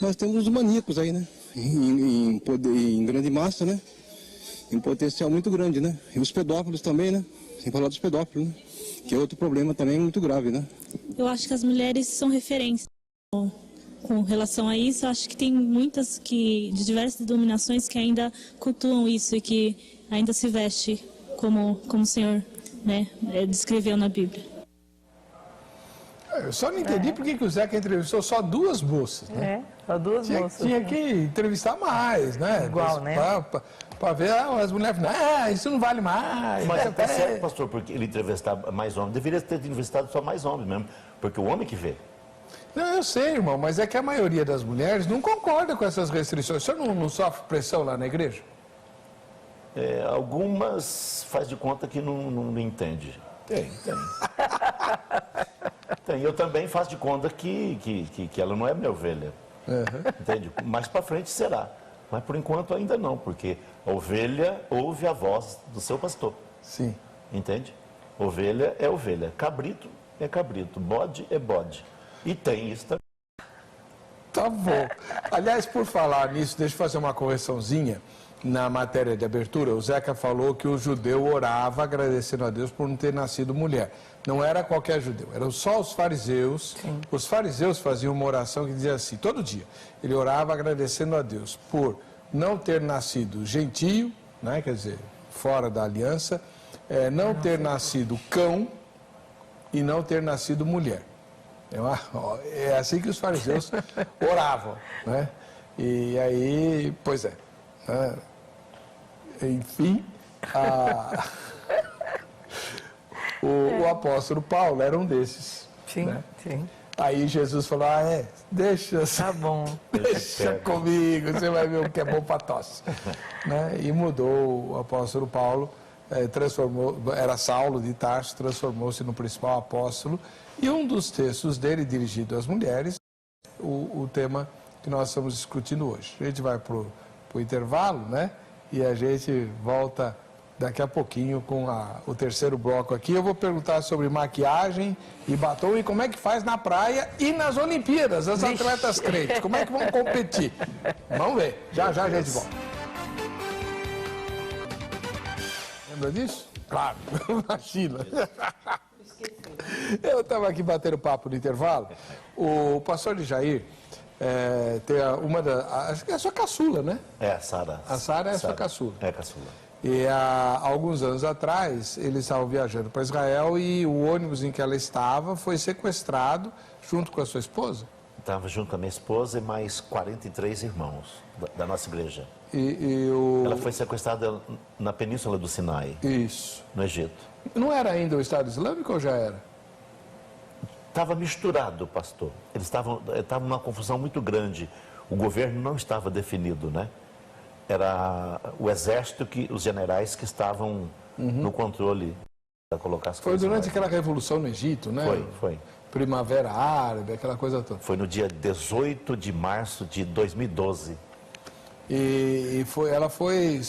nós temos os maníacos aí, né? Em poder, em grande massa, né? Em potencial muito grande, né? E os pedófilos também, né? Sem falar dos pedófilos, né? Que é outro problema também muito grave, né? Eu acho que as mulheres são referência com relação a isso. Eu acho que tem muitas de diversas denominações que ainda cultuam isso e que ainda se veste como o Senhor, né, descreveu na Bíblia. Eu só não entendi por que o Zeca entrevistou só 2 moças, né? Só 2 moças. Tinha que entrevistar mais, né? Igual, né? Para ver as mulheres falando, isso não vale mais. Mas é certo, pastor, porque ele entrevistar mais homens. Deveria ter entrevistado só mais homens mesmo, porque o homem que vê. Não, eu sei, irmão, mas é que a maioria das mulheres não concorda com essas restrições. O senhor não sofre pressão lá na igreja? Algumas faz de conta que não entende. Tem. Eu também faço de conta que ela não é minha ovelha. Entende? Mais para frente será. Mas por enquanto ainda não, porque a ovelha ouve a voz do seu pastor. Sim. Entende? Ovelha é ovelha, cabrito é cabrito, bode é bode. E tem isso também. Tá bom. Aliás, por falar nisso, deixa eu fazer uma correçãozinha. Na matéria de abertura, o Zeca falou que o judeu orava agradecendo a Deus por não ter nascido mulher. Não era qualquer judeu, eram só os fariseus. Sim. Os fariseus faziam uma oração que dizia assim, todo dia. Ele orava agradecendo a Deus por não ter nascido gentio, né, quer dizer, fora da aliança, não ter nascido cão e não ter nascido mulher. É assim que os fariseus oravam, né? E aí, pois é. Enfim, o apóstolo Paulo era um desses. Sim, né? sim. Aí Jesus falou, deixa, tá bom. Deixa comigo, você vai ver o que é bom para tosse. Né? E mudou o apóstolo Paulo, era Saulo de Tarso, transformou-se no principal apóstolo. E um dos textos dele, dirigido às mulheres, o tema que nós estamos discutindo hoje. A gente vai para o intervalo, né? E a gente volta daqui a pouquinho com o terceiro bloco aqui. Eu vou perguntar sobre maquiagem e batom e como é que faz na praia e nas Olimpíadas, as atletas crentes. Como é que vão competir? Vamos ver. Já a gente volta. Lembra disso? Claro, imagina. Eu estava aqui batendo papo no intervalo. O pastor de Jair tem acho que é a sua caçula, né? É, a Sara. A Sara é a sua caçula. É a caçula. E há alguns anos atrás, eles estavam viajando para Israel e o ônibus em que ela estava foi sequestrado junto com a sua esposa? Estava junto com a minha esposa e mais 43 irmãos da nossa igreja. Ela foi sequestrada na Península do Sinai. Isso. No Egito. Não era ainda o Estado Islâmico ou já era? Estava misturado, pastor. Eles estavam numa confusão muito grande. O governo não estava definido, né? Era o exército, os generais que estavam no controle da colocação. Foi durante aquela revolução no Egito, né? Foi. Primavera Árabe, aquela coisa toda. Foi no dia 18 de março de 2012. Ela foi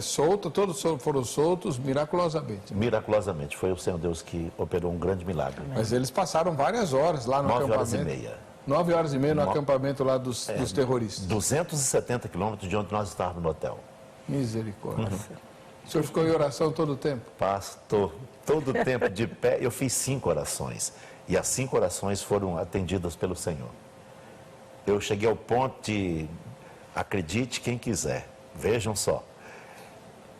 solta, todos foram soltos miraculosamente. Miraculosamente. Foi o Senhor Deus que operou um grande milagre. Mas eles passaram várias horas lá no acampamento. 9 horas e meia no acampamento lá dos terroristas. 270 quilômetros de onde nós estávamos no hotel. Misericórdia. O senhor ficou em oração todo o tempo? Pastor, todo o tempo de pé. Eu fiz 5 orações. E as 5 orações foram atendidas pelo Senhor. Eu cheguei ao ponto de... Acredite quem quiser. Vejam só.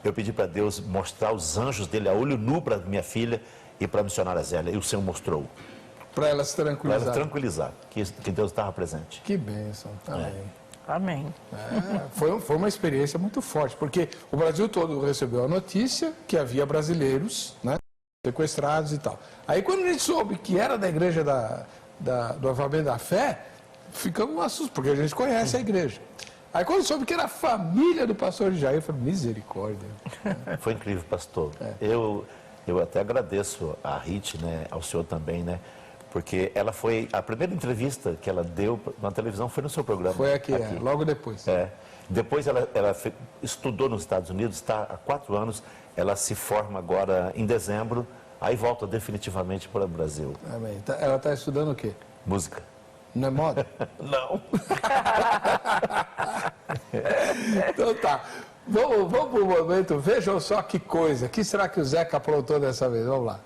Eu pedi para Deus mostrar os anjos dele a olho nu para minha filha e para a missionária Zélia. E o Senhor mostrou. Para ela se tranquilizar. Para ela tranquilizar, que Deus estava presente. Que bênção. Amém. Amém. Foi uma experiência muito forte, porque o Brasil todo recebeu a notícia que havia brasileiros, né, sequestrados e tal. Aí quando a gente soube que era da igreja do Avivamento da Fé, ficamos assustados, porque a gente conhece a igreja. Aí quando soube que era a família do pastor Jair, eu falei, misericórdia. Foi incrível, pastor. Eu até agradeço a Rit, né, ao senhor também, né, porque ela foi, a primeira entrevista que ela deu na televisão foi no seu programa. Foi aqui. Logo depois. Depois ela estudou nos Estados Unidos, está há 4 anos, ela se forma agora em dezembro, aí volta definitivamente para o Brasil. Amém. Ela está estudando o quê? Música. Não é moda? Não. Então tá. Vamos para o momento. Vejam só que coisa. O que será que o Zeca aprontou dessa vez? Vamos lá.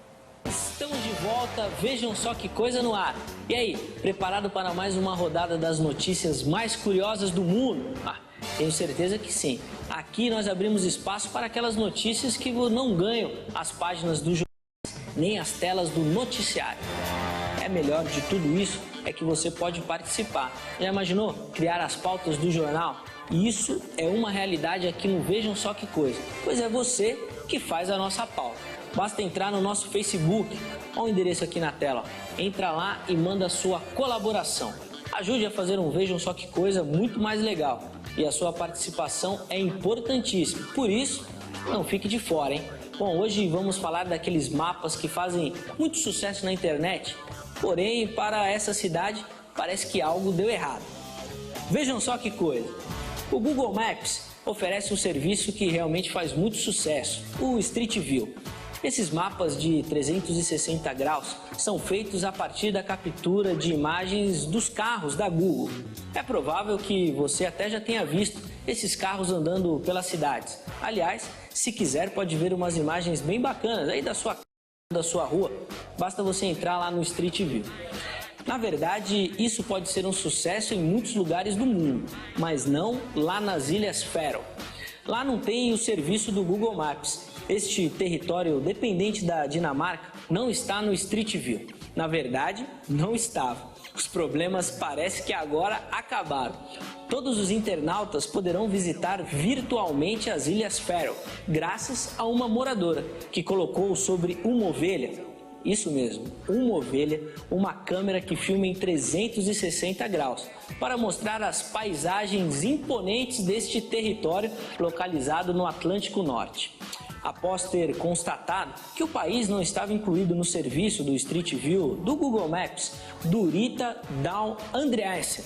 Estamos de volta, vejam só que coisa no ar. E aí, preparado para mais uma rodada das notícias mais curiosas do mundo? Tenho certeza que sim. Aqui nós abrimos espaço para aquelas notícias que não ganham as páginas do jornal, nem as telas do noticiário. É melhor de tudo isso é que você pode participar. Já imaginou criar as pautas do jornal? E isso é uma realidade aqui no Vejam Só Que Coisa, pois é você que faz a nossa pauta. Basta entrar no nosso Facebook, olha o endereço aqui na tela, ó. Entra lá e manda a sua colaboração. Ajude a fazer um Vejam Só Que Coisa muito mais legal. E a sua participação é importantíssima, por isso, não fique de fora, hein? Bom, hoje vamos falar daqueles mapas que fazem muito sucesso na internet, porém, para essa cidade, parece que algo deu errado. Vejam só que coisa. O Google Maps oferece um serviço que realmente faz muito sucesso, o Street View. Esses mapas de 360 graus são feitos a partir da captura de imagens dos carros da Google. É provável que você até já tenha visto esses carros andando pelas cidades. Aliás, se quiser pode ver umas imagens bem bacanas aí da sua rua. Basta você entrar lá no Street View. Na verdade, isso pode ser um sucesso em muitos lugares do mundo, mas não lá nas Ilhas Faroe. Lá não tem o serviço do Google Maps. Este território dependente da Dinamarca não está no Street View. Na verdade, não estava. Os problemas parece que agora acabaram. Todos os internautas poderão visitar virtualmente as Ilhas Faroe, graças a uma moradora que colocou sobre uma ovelha, isso mesmo, uma ovelha, uma câmera que filma em 360 graus, para mostrar as paisagens imponentes deste território localizado no Atlântico Norte. Após ter constatado que o país não estava incluído no serviço do Street View do Google Maps, Durita Dahl Andreasen.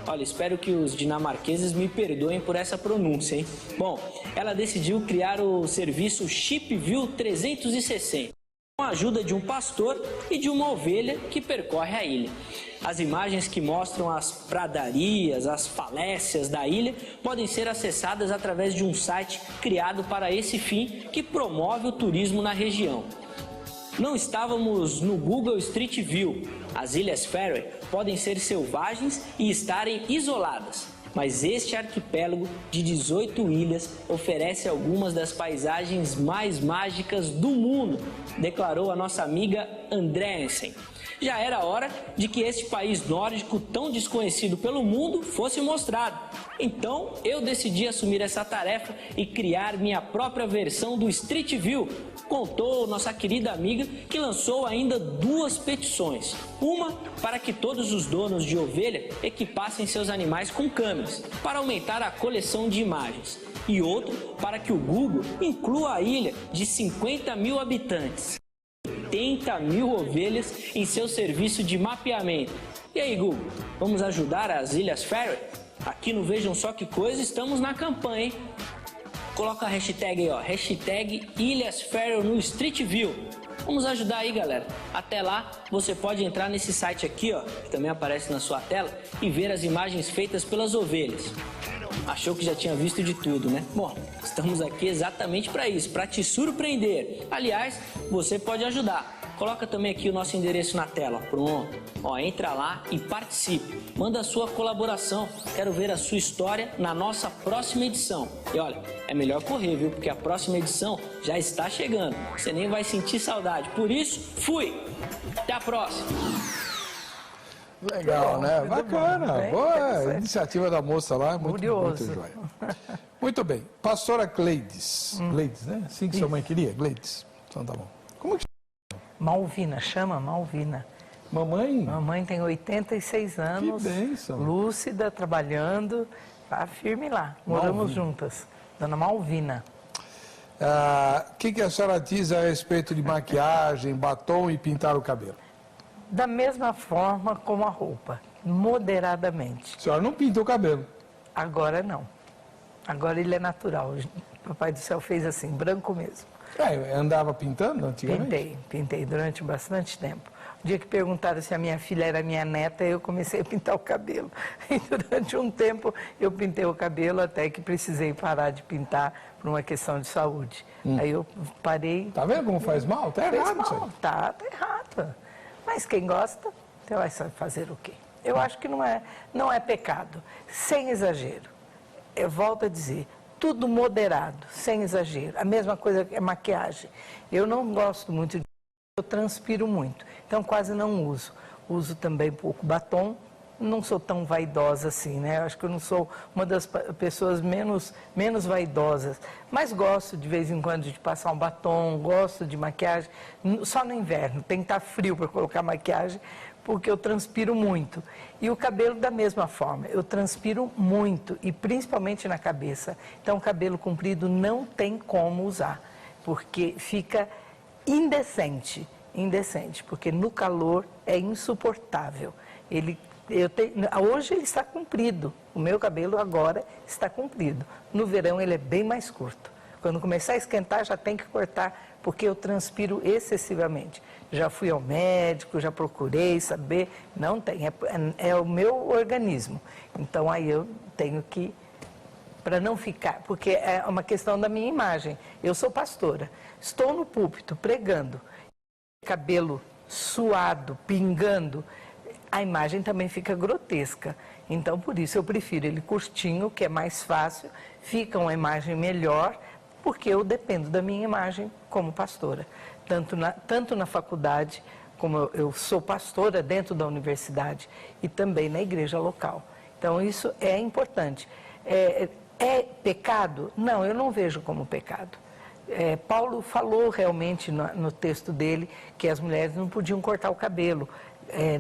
Olha, espero que os dinamarqueses me perdoem por essa pronúncia, hein? Bom, ela decidiu criar o serviço Ship View 360, com a ajuda de um pastor e de uma ovelha que percorre a ilha. As imagens que mostram as pradarias, as falécias da ilha podem ser acessadas através de um site criado para esse fim que promove o turismo na região. Não estávamos no Google Street View. As Ilhas Faroe podem ser selvagens e estarem isoladas, mas este arquipélago de 18 ilhas oferece algumas das paisagens mais mágicas do mundo, declarou a nossa amiga Andreasen. Já era hora de que este país nórdico tão desconhecido pelo mundo fosse mostrado. Então eu decidi assumir essa tarefa e criar minha própria versão do Street View, contou nossa querida amiga, que lançou ainda 2 petições. Uma para que todos os donos de ovelha equipassem seus animais com câmeras, para aumentar a coleção de imagens. E outro para que o Google inclua a ilha de 50 mil habitantes. 80 mil ovelhas em seu serviço de mapeamento. E aí, Google, vamos ajudar as Ilhas Faroe? Aqui no Vejam Só Que Coisa estamos na campanha, hein? Coloca a hashtag aí, ó, hashtag Ilhas Faroe no Street View. Vamos ajudar aí, galera. Até lá, você pode entrar nesse site aqui, ó, que também aparece na sua tela, e ver as imagens feitas pelas ovelhas. Achou que já tinha visto de tudo, né? Bom, estamos aqui exatamente para isso, para te surpreender. Aliás, você pode ajudar. Coloca também aqui o nosso endereço na tela. Pronto. Ó, entra lá e participe. Manda a sua colaboração. Quero ver a sua história na nossa próxima edição. E olha, é melhor correr, viu? Porque a próxima edição já está chegando. Você nem vai sentir saudade. Por isso, fui! Até a próxima! Legal, né? Bacana. Bem, boa iniciativa da moça lá. Muito, curioso. muito joia. Muito bem. Pastora Gleides. Gleides, né? Assim que sua mãe queria? Gleides. Então tá bom. Como que Malvina, chama Malvina. Mamãe? Mamãe tem 86 anos. Que bênção. Lúcida, trabalhando. Tá firme lá. Moramos Malvina. juntas. Dona Malvina. O que a senhora diz a respeito de maquiagem, batom e pintar o cabelo? Da mesma forma como a roupa, moderadamente. A senhora não pinta o cabelo. Agora não. Agora ele é natural. O Papai do Céu fez assim, branco mesmo. Andava pintando antigamente? Pintei durante bastante tempo. O dia que perguntaram se a minha filha era minha neta, eu comecei a pintar o cabelo. E durante um tempo eu pintei o cabelo até que precisei parar de pintar por uma questão de saúde. Aí eu parei. Tá vendo como faz mal? Tá errado isso aí. Tá errado. Mas quem gosta, você vai fazer o quê? Eu acho que não é pecado, sem exagero. Eu volto a dizer, tudo moderado, sem exagero. A mesma coisa que a maquiagem. Eu não gosto muito de... Eu transpiro muito, então quase não uso. Uso também pouco batom, não sou tão vaidosa assim, né? Eu acho que eu não sou uma das pessoas menos vaidosas, mas gosto de vez em quando de passar um batom, gosto de maquiagem, só no inverno, tem que estar frio para colocar maquiagem, porque eu transpiro muito. E o cabelo da mesma forma, eu transpiro muito, e principalmente na cabeça. Então o cabelo comprido não tem como usar, porque fica indecente, porque no calor é insuportável. Hoje ele está comprido, o meu cabelo agora está comprido. No verão ele é bem mais curto. Quando começar a esquentar já tem que cortar, porque eu transpiro excessivamente. Já fui ao médico, já procurei saber, não tem, é o meu organismo. Então aí eu tenho que, para não ficar, porque é uma questão da minha imagem. Eu sou pastora, estou no púlpito pregando, cabelo suado, pingando, a imagem também fica grotesca. Então, por isso, eu prefiro ele curtinho, que é mais fácil, fica uma imagem melhor, porque eu dependo da minha imagem como pastora. Tanto na faculdade, como eu sou pastora dentro da universidade, e também na igreja local. Então, isso é importante. É pecado? Não, eu não vejo como pecado. Paulo falou realmente no texto dele que as mulheres não podiam cortar o cabelo.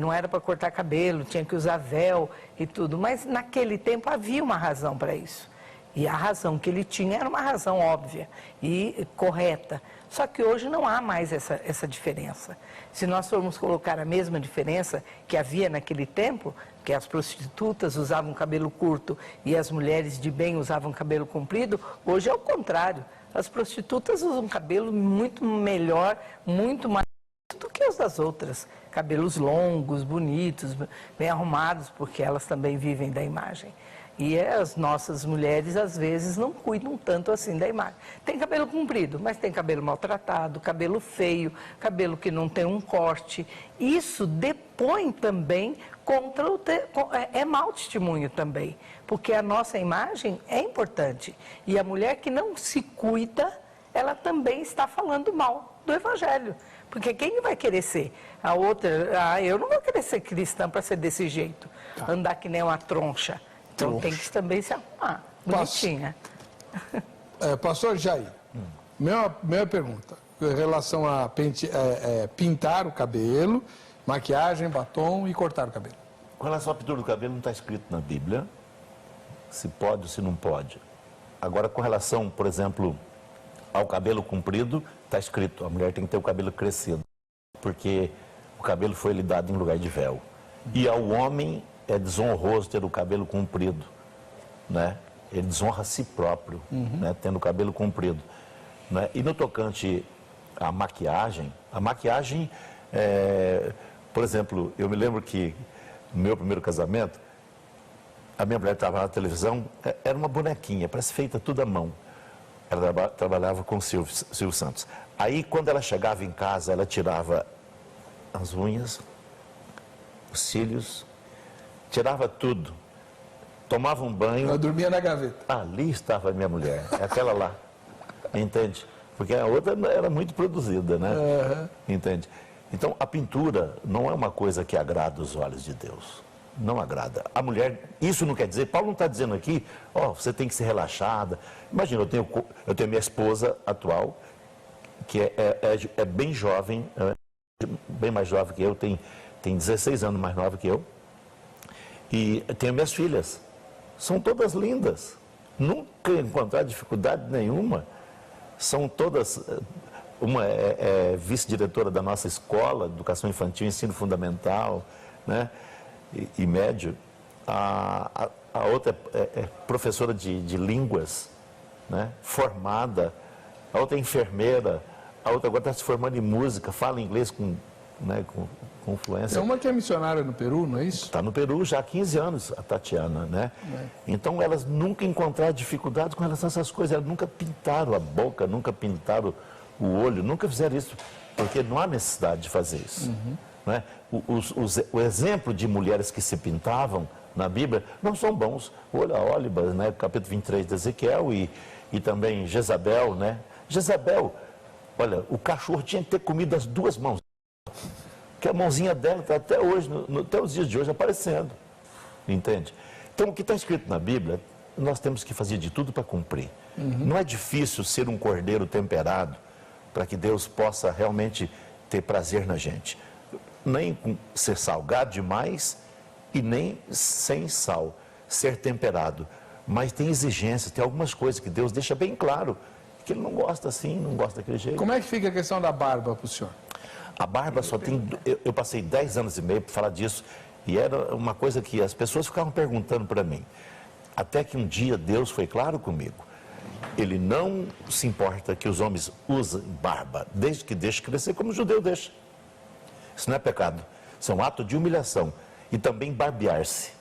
Não era para cortar cabelo, tinha que usar véu e tudo. Mas naquele tempo havia uma razão para isso. E a razão que ele tinha era uma razão óbvia e correta. Só que hoje não há mais essa diferença. Se nós formos colocar a mesma diferença que havia naquele tempo, que as prostitutas usavam cabelo curto e as mulheres de bem usavam cabelo comprido, hoje é o contrário. As prostitutas usam cabelo muito melhor, muito mais do que os das outras. Cabelos longos, bonitos, bem arrumados, porque elas também vivem da imagem. E as nossas mulheres, às vezes, não cuidam tanto assim da imagem. Tem cabelo comprido, mas tem cabelo maltratado, cabelo feio, cabelo que não tem um corte. Isso depõe também contra é mau testemunho também, porque a nossa imagem é importante. E a mulher que não se cuida, ela também está falando mal do Evangelho. Porque quem vai querer ser? A outra, eu não vou querer ser cristã para ser desse jeito, andar que nem uma troncha. Então tem que também se arrumar, bonitinha. Pastor Jair, minha pergunta, em relação a pintar o cabelo, maquiagem, batom e cortar o cabelo. Com relação à pintura do cabelo, não está escrito na Bíblia se pode ou se não pode. Agora, com relação, por exemplo, ao cabelo comprido, está escrito, a mulher tem que ter o cabelo crescido, porque o cabelo foi lhe dado em lugar de véu. E ao homem é desonroso ter o cabelo comprido, né? Ele desonra a si próprio, né? Tendo o cabelo comprido, né? E no tocante à maquiagem, por exemplo, eu me lembro que no meu primeiro casamento, a minha mulher estava na televisão, era uma bonequinha, parece feita tudo à mão. Ela trabalhava com o Silvio Santos. Aí, quando ela chegava em casa, ela tirava as unhas, os cílios, tirava tudo, tomava um banho. Ela dormia na gaveta. Ali estava a minha mulher, aquela lá, entende? Porque a outra era muito produzida, né? Entende? Então, a pintura não é uma coisa que agrada os olhos de Deus. Não agrada. A mulher, isso não quer dizer, Paulo não está dizendo aqui, você tem que ser relaxada. Imagina, eu tenho minha esposa atual, que é bem jovem, bem mais jovem que eu, tem 16 anos mais nova que eu. E tenho minhas filhas, são todas lindas, nunca encontrar dificuldade nenhuma, são todas, uma é vice-diretora da nossa escola, Educação Infantil, Ensino Fundamental, né, e médio, a outra é professora de línguas, né, formada, a outra é enfermeira, a outra agora está se formando em música, fala inglês com Confluência. Tem uma que é missionária no Peru, não é isso? Está no Peru já há 15 anos, a Tatiana, né? Então, elas nunca encontraram dificuldades com relação a essas coisas. Elas nunca pintaram a boca, nunca pintaram o olho, nunca fizeram isso, porque não há necessidade de fazer isso. Né? O exemplo de mulheres que se pintavam na Bíblia não são bons. Olha a Ólibas, né? Capítulo 23 de Ezequiel e também Jezabel, né? Jezabel, olha, o cachorro tinha que ter comido as duas mãos. Que a mãozinha dela está até hoje, até os dias de hoje, aparecendo. Entende? Então, o que está escrito na Bíblia, nós temos que fazer de tudo para cumprir. Não é difícil ser um cordeiro temperado para que Deus possa realmente ter prazer na gente. Nem ser salgado demais e nem sem sal. Ser temperado. Mas tem exigências, tem algumas coisas que Deus deixa bem claro que Ele não gosta assim, não gosta daquele jeito. Como é que fica a questão da barba para o senhor? A barba só tem... Eu passei 10 anos e meio para falar disso e era uma coisa que as pessoas ficavam perguntando para mim. Até que um dia Deus foi claro comigo. Ele não se importa que os homens usem barba, desde que deixe crescer como o judeu deixa. Isso não é pecado. Isso é um ato de humilhação. E também barbear-se.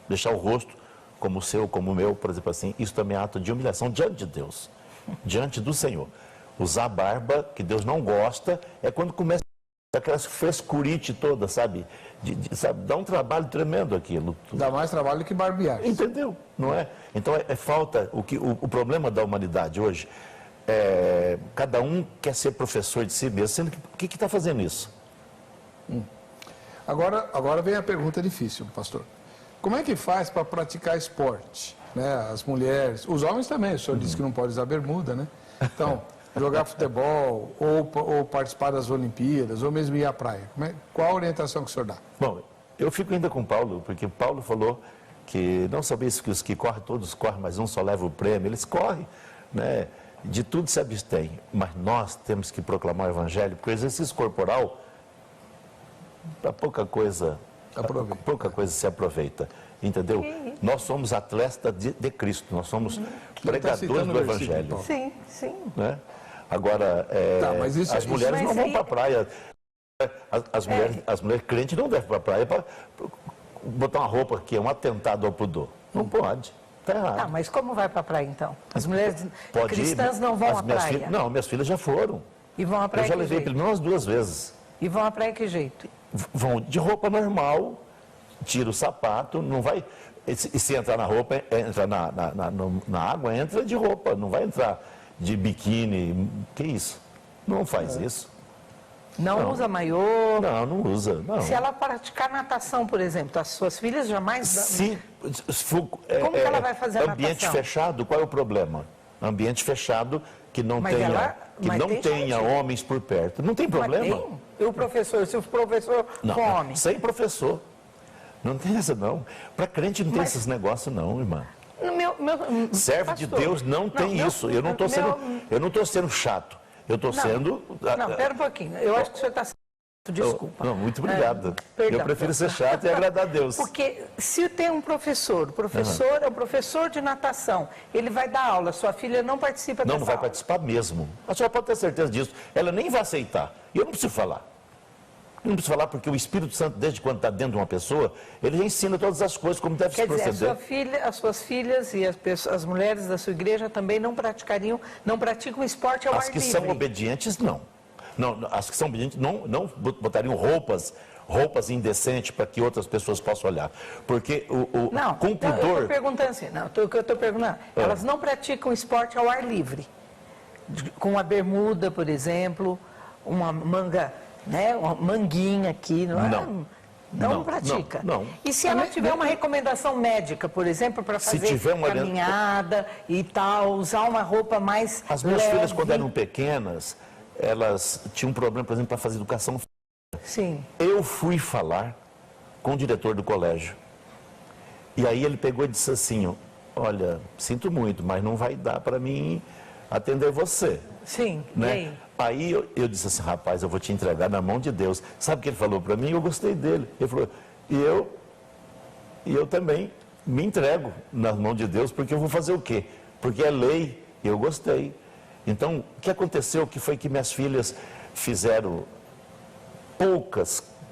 Deixar o rosto como o seu, como o meu, por exemplo assim. Isso também é ato de humilhação diante de Deus. Diante do Senhor. Usar barba, que Deus não gosta, é quando começa aquela frescurite toda, sabe? Sabe? Dá um trabalho tremendo aquilo. Dá mais trabalho do que barbear. Entendeu? Não é? Então é falta, o problema da humanidade hoje, cada um quer ser professor de si mesmo, sendo que o que está fazendo isso? Agora vem a pergunta difícil, pastor. Como é que faz para praticar esporte? Né? As mulheres, os homens também, o senhor disse que não pode usar bermuda, né? Então, jogar futebol, ou participar das Olimpíadas, ou mesmo ir à praia. Qual a orientação que o senhor dá? Bom, eu fico ainda com Paulo, porque Paulo falou que não só isso que os que correm, todos correm, mas um só leva o prêmio. Eles correm, né? De tudo se abstém, mas nós temos que proclamar o Evangelho, porque o exercício corporal, para pouca coisa se aproveita, entendeu? Nós somos atletas de Cristo, nós somos pregadores do Evangelho. Sim, sim. Né? Agora, as mulheres não vão para a praia. As mulheres crentes não devem para a praia para botar uma roupa que é um atentado ao pudor. Não pode. Está errado. Tá, mas como vai para a praia então? As mulheres cristãs não vão à praia? Não, minhas filhas já foram. E vão à praia? Eu já levei pelo menos 2 vezes. E vão à praia que jeito? Vão de roupa normal, tira o sapato, não vai... E se entrar na roupa, entra na água, entra de roupa, não vai entrar de biquíni. Que isso? Não faz isso. Não usa maiô? Não usa. Não. Se ela praticar natação, por exemplo, as suas filhas jamais... Como que ela vai fazer a natação? Ambiente fechado, qual é o problema? Ambiente fechado que não tenha homens por perto. Não tem problema. Mas tem? E o professor, se o professor for homem? Sem professor. Não tem essa, não. Para crente não tem esses negócios, não, irmã. Servo de Deus não tem isso. Eu não estou sendo chato. Eu estou sendo... Não, pera um pouquinho. Eu acho que o senhor está sendo... Desculpa. Não, muito obrigado. Perdão, eu prefiro ser chato e agradar a Deus. Porque se tem um professor, o professor é o professor de natação, ele vai dar aula, sua filha não participa dessa aula. Não vai participar mesmo. A senhora pode ter certeza disso. Ela nem vai aceitar. E eu não preciso falar. Eu não preciso falar porque o Espírito Santo, desde quando está dentro de uma pessoa, ele já ensina todas as coisas, como deve se proceder. Quer dizer, as suas filhas e as mulheres da sua igreja também não praticam esporte ao ar livre. As que são obedientes, não. As que são obedientes não botariam roupas indecentes para que outras pessoas possam olhar. Porque com pudor... eu estou perguntando assim, o que eu estou perguntando, elas não praticam esporte ao ar livre. Com a bermuda, por exemplo, uma manga, né, uma manguinha aqui, não pratica. Não. E se ela tiver uma recomendação médica, por exemplo, para fazer caminhada e tal, usar uma roupa mais As minhas filhas, quando eram pequenas, elas tinham um problema, por exemplo, para fazer educação física. Sim. Eu fui falar com o diretor do colégio. E aí ele pegou e disse assim, olha, sinto muito, mas não vai dar para mim atender você. Sim, né? Aí eu disse assim, rapaz, eu vou te entregar na mão de Deus. Sabe o que ele falou para mim? Eu gostei dele. Ele falou, e eu também me entrego nas mãos de Deus, porque eu vou fazer o quê? Porque é lei, e eu gostei. Então, o que aconteceu que foi que minhas filhas fizeram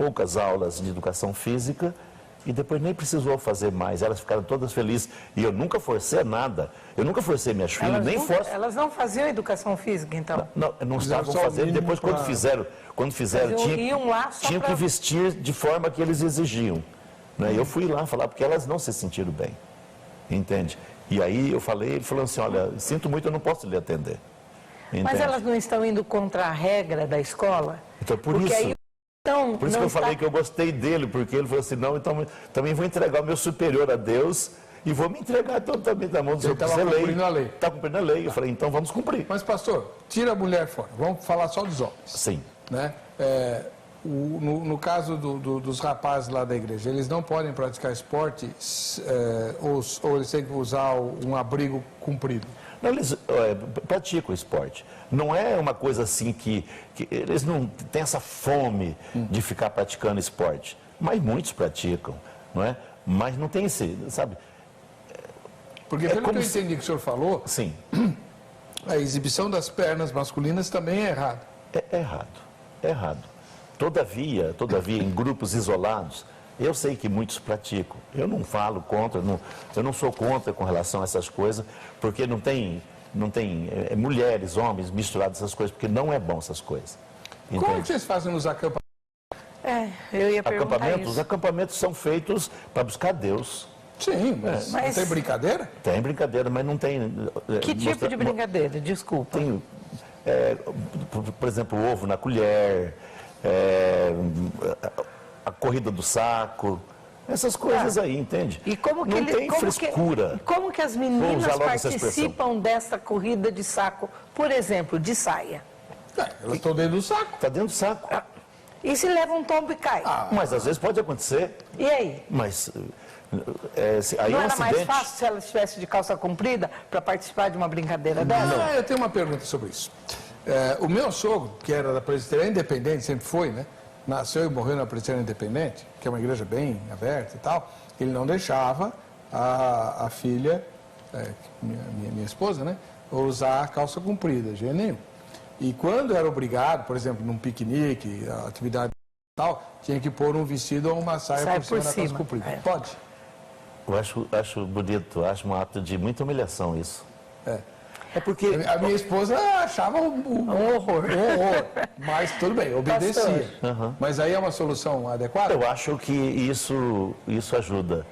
poucas aulas de educação física e depois nem precisou fazer mais. Elas ficaram todas felizes. E eu nunca forcei nada. Eu nunca forcei minhas filhas, nem forço. Elas não faziam educação física, então? Não estavam fazendo. E depois, quando fizeram tinham que vestir de forma que eles exigiam. Né? Eu fui lá falar, porque elas não se sentiram bem. Entende? E aí eu falei, ele falou assim, olha, sinto muito, eu não posso lhe atender. Entende? Mas elas não estão indo contra a regra da escola? Então, por isso que eu falei que eu gostei dele, porque ele falou assim, não, então também vou entregar o meu superior a Deus e vou me entregar totalmente na mão do Senhor. Ele estava cumprindo a lei. Está cumprindo a lei. Eu falei, então vamos cumprir. Mas, pastor, tira a mulher fora. Vamos falar só dos homens. Sim. Né? No caso dos rapazes lá da igreja, eles não podem praticar esporte ou eles têm que usar um abrigo comprido? Não, eles praticam esporte. Não é uma coisa assim que eles não têm essa fome de ficar praticando esporte. Mas muitos praticam, não é? Mas não tem esse, sabe? Porque pelo que eu entendi que o senhor falou, sim, a exibição das pernas masculinas também é errado. É errado. Todavia, em grupos isolados, eu sei que muitos praticam. Eu não falo contra, eu não sou contra com relação a essas coisas, porque não tem mulheres, homens misturados essas coisas, porque não é bom essas coisas. Entende? Como que vocês fazem nos acampamentos? Eu ia perguntar isso. Os acampamentos são feitos para buscar Deus. Sim, mas não tem brincadeira? Tem brincadeira, mas não tem... Que tipo de brincadeira? Desculpa. Tem, por exemplo, o ovo na colher, a corrida do saco, essas coisas aí, entende? E como que não tem frescura. Como que as meninas participam dessa corrida de saco, por exemplo, de saia? Elas estão dentro do saco. Está dentro do saco. E se leva um tombo e cai? Mas às vezes pode acontecer. E aí? Mas aí não é um era mais acidente. fácil se ela estivesse de calça comprida para participar de uma brincadeira dessa? Eu tenho uma pergunta sobre isso. O meu sogro, que era da Presbiteriana Independente, sempre foi, né? Nasceu e morreu na Presbiteriana Independente, que é uma igreja bem aberta e tal. Ele não deixava a filha, minha esposa, né? Usar calça comprida, de jeito nenhum. E quando era obrigado, por exemplo, num piquenique, atividade tal, tinha que pôr um vestido ou uma saia por cima da calça comprida. Pode? Eu acho bonito, acho um ato de muita humilhação isso. É porque a minha esposa achava um horror. Mas tudo bem, obedecia. Mas aí é uma solução adequada? Eu acho que isso ajuda.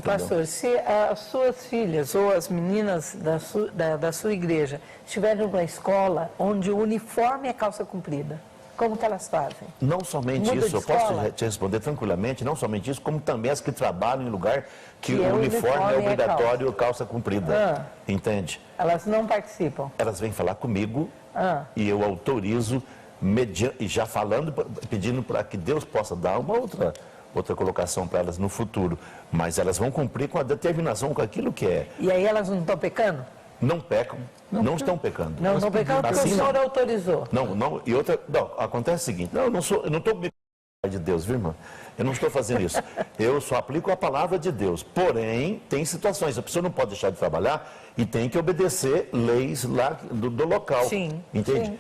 Pastor, se as suas filhas ou as meninas da sua igreja estiverem numa escola onde o uniforme é calça comprida, como que elas fazem? Não somente isso, eu posso te responder tranquilamente, não somente isso, como também as que trabalham em lugar que o uniforme é obrigatório, calça comprida. Entende? Elas não participam? Elas vêm falar comigo e eu autorizo, e já falando, pedindo para que Deus possa dar uma outra colocação para elas no futuro. Mas elas vão cumprir com a determinação, com aquilo que é. E aí elas não estão pecando? Não pecam, não estão pecando. Não estão pecando porque assim, o senhor autorizou. Não, acontece o seguinte, eu não estou me de Deus, viu, irmã? Eu não estou fazendo isso. Eu só aplico a palavra de Deus. Porém, tem situações, a pessoa não pode deixar de trabalhar e tem que obedecer leis lá do local. Sim. Entende? Sim.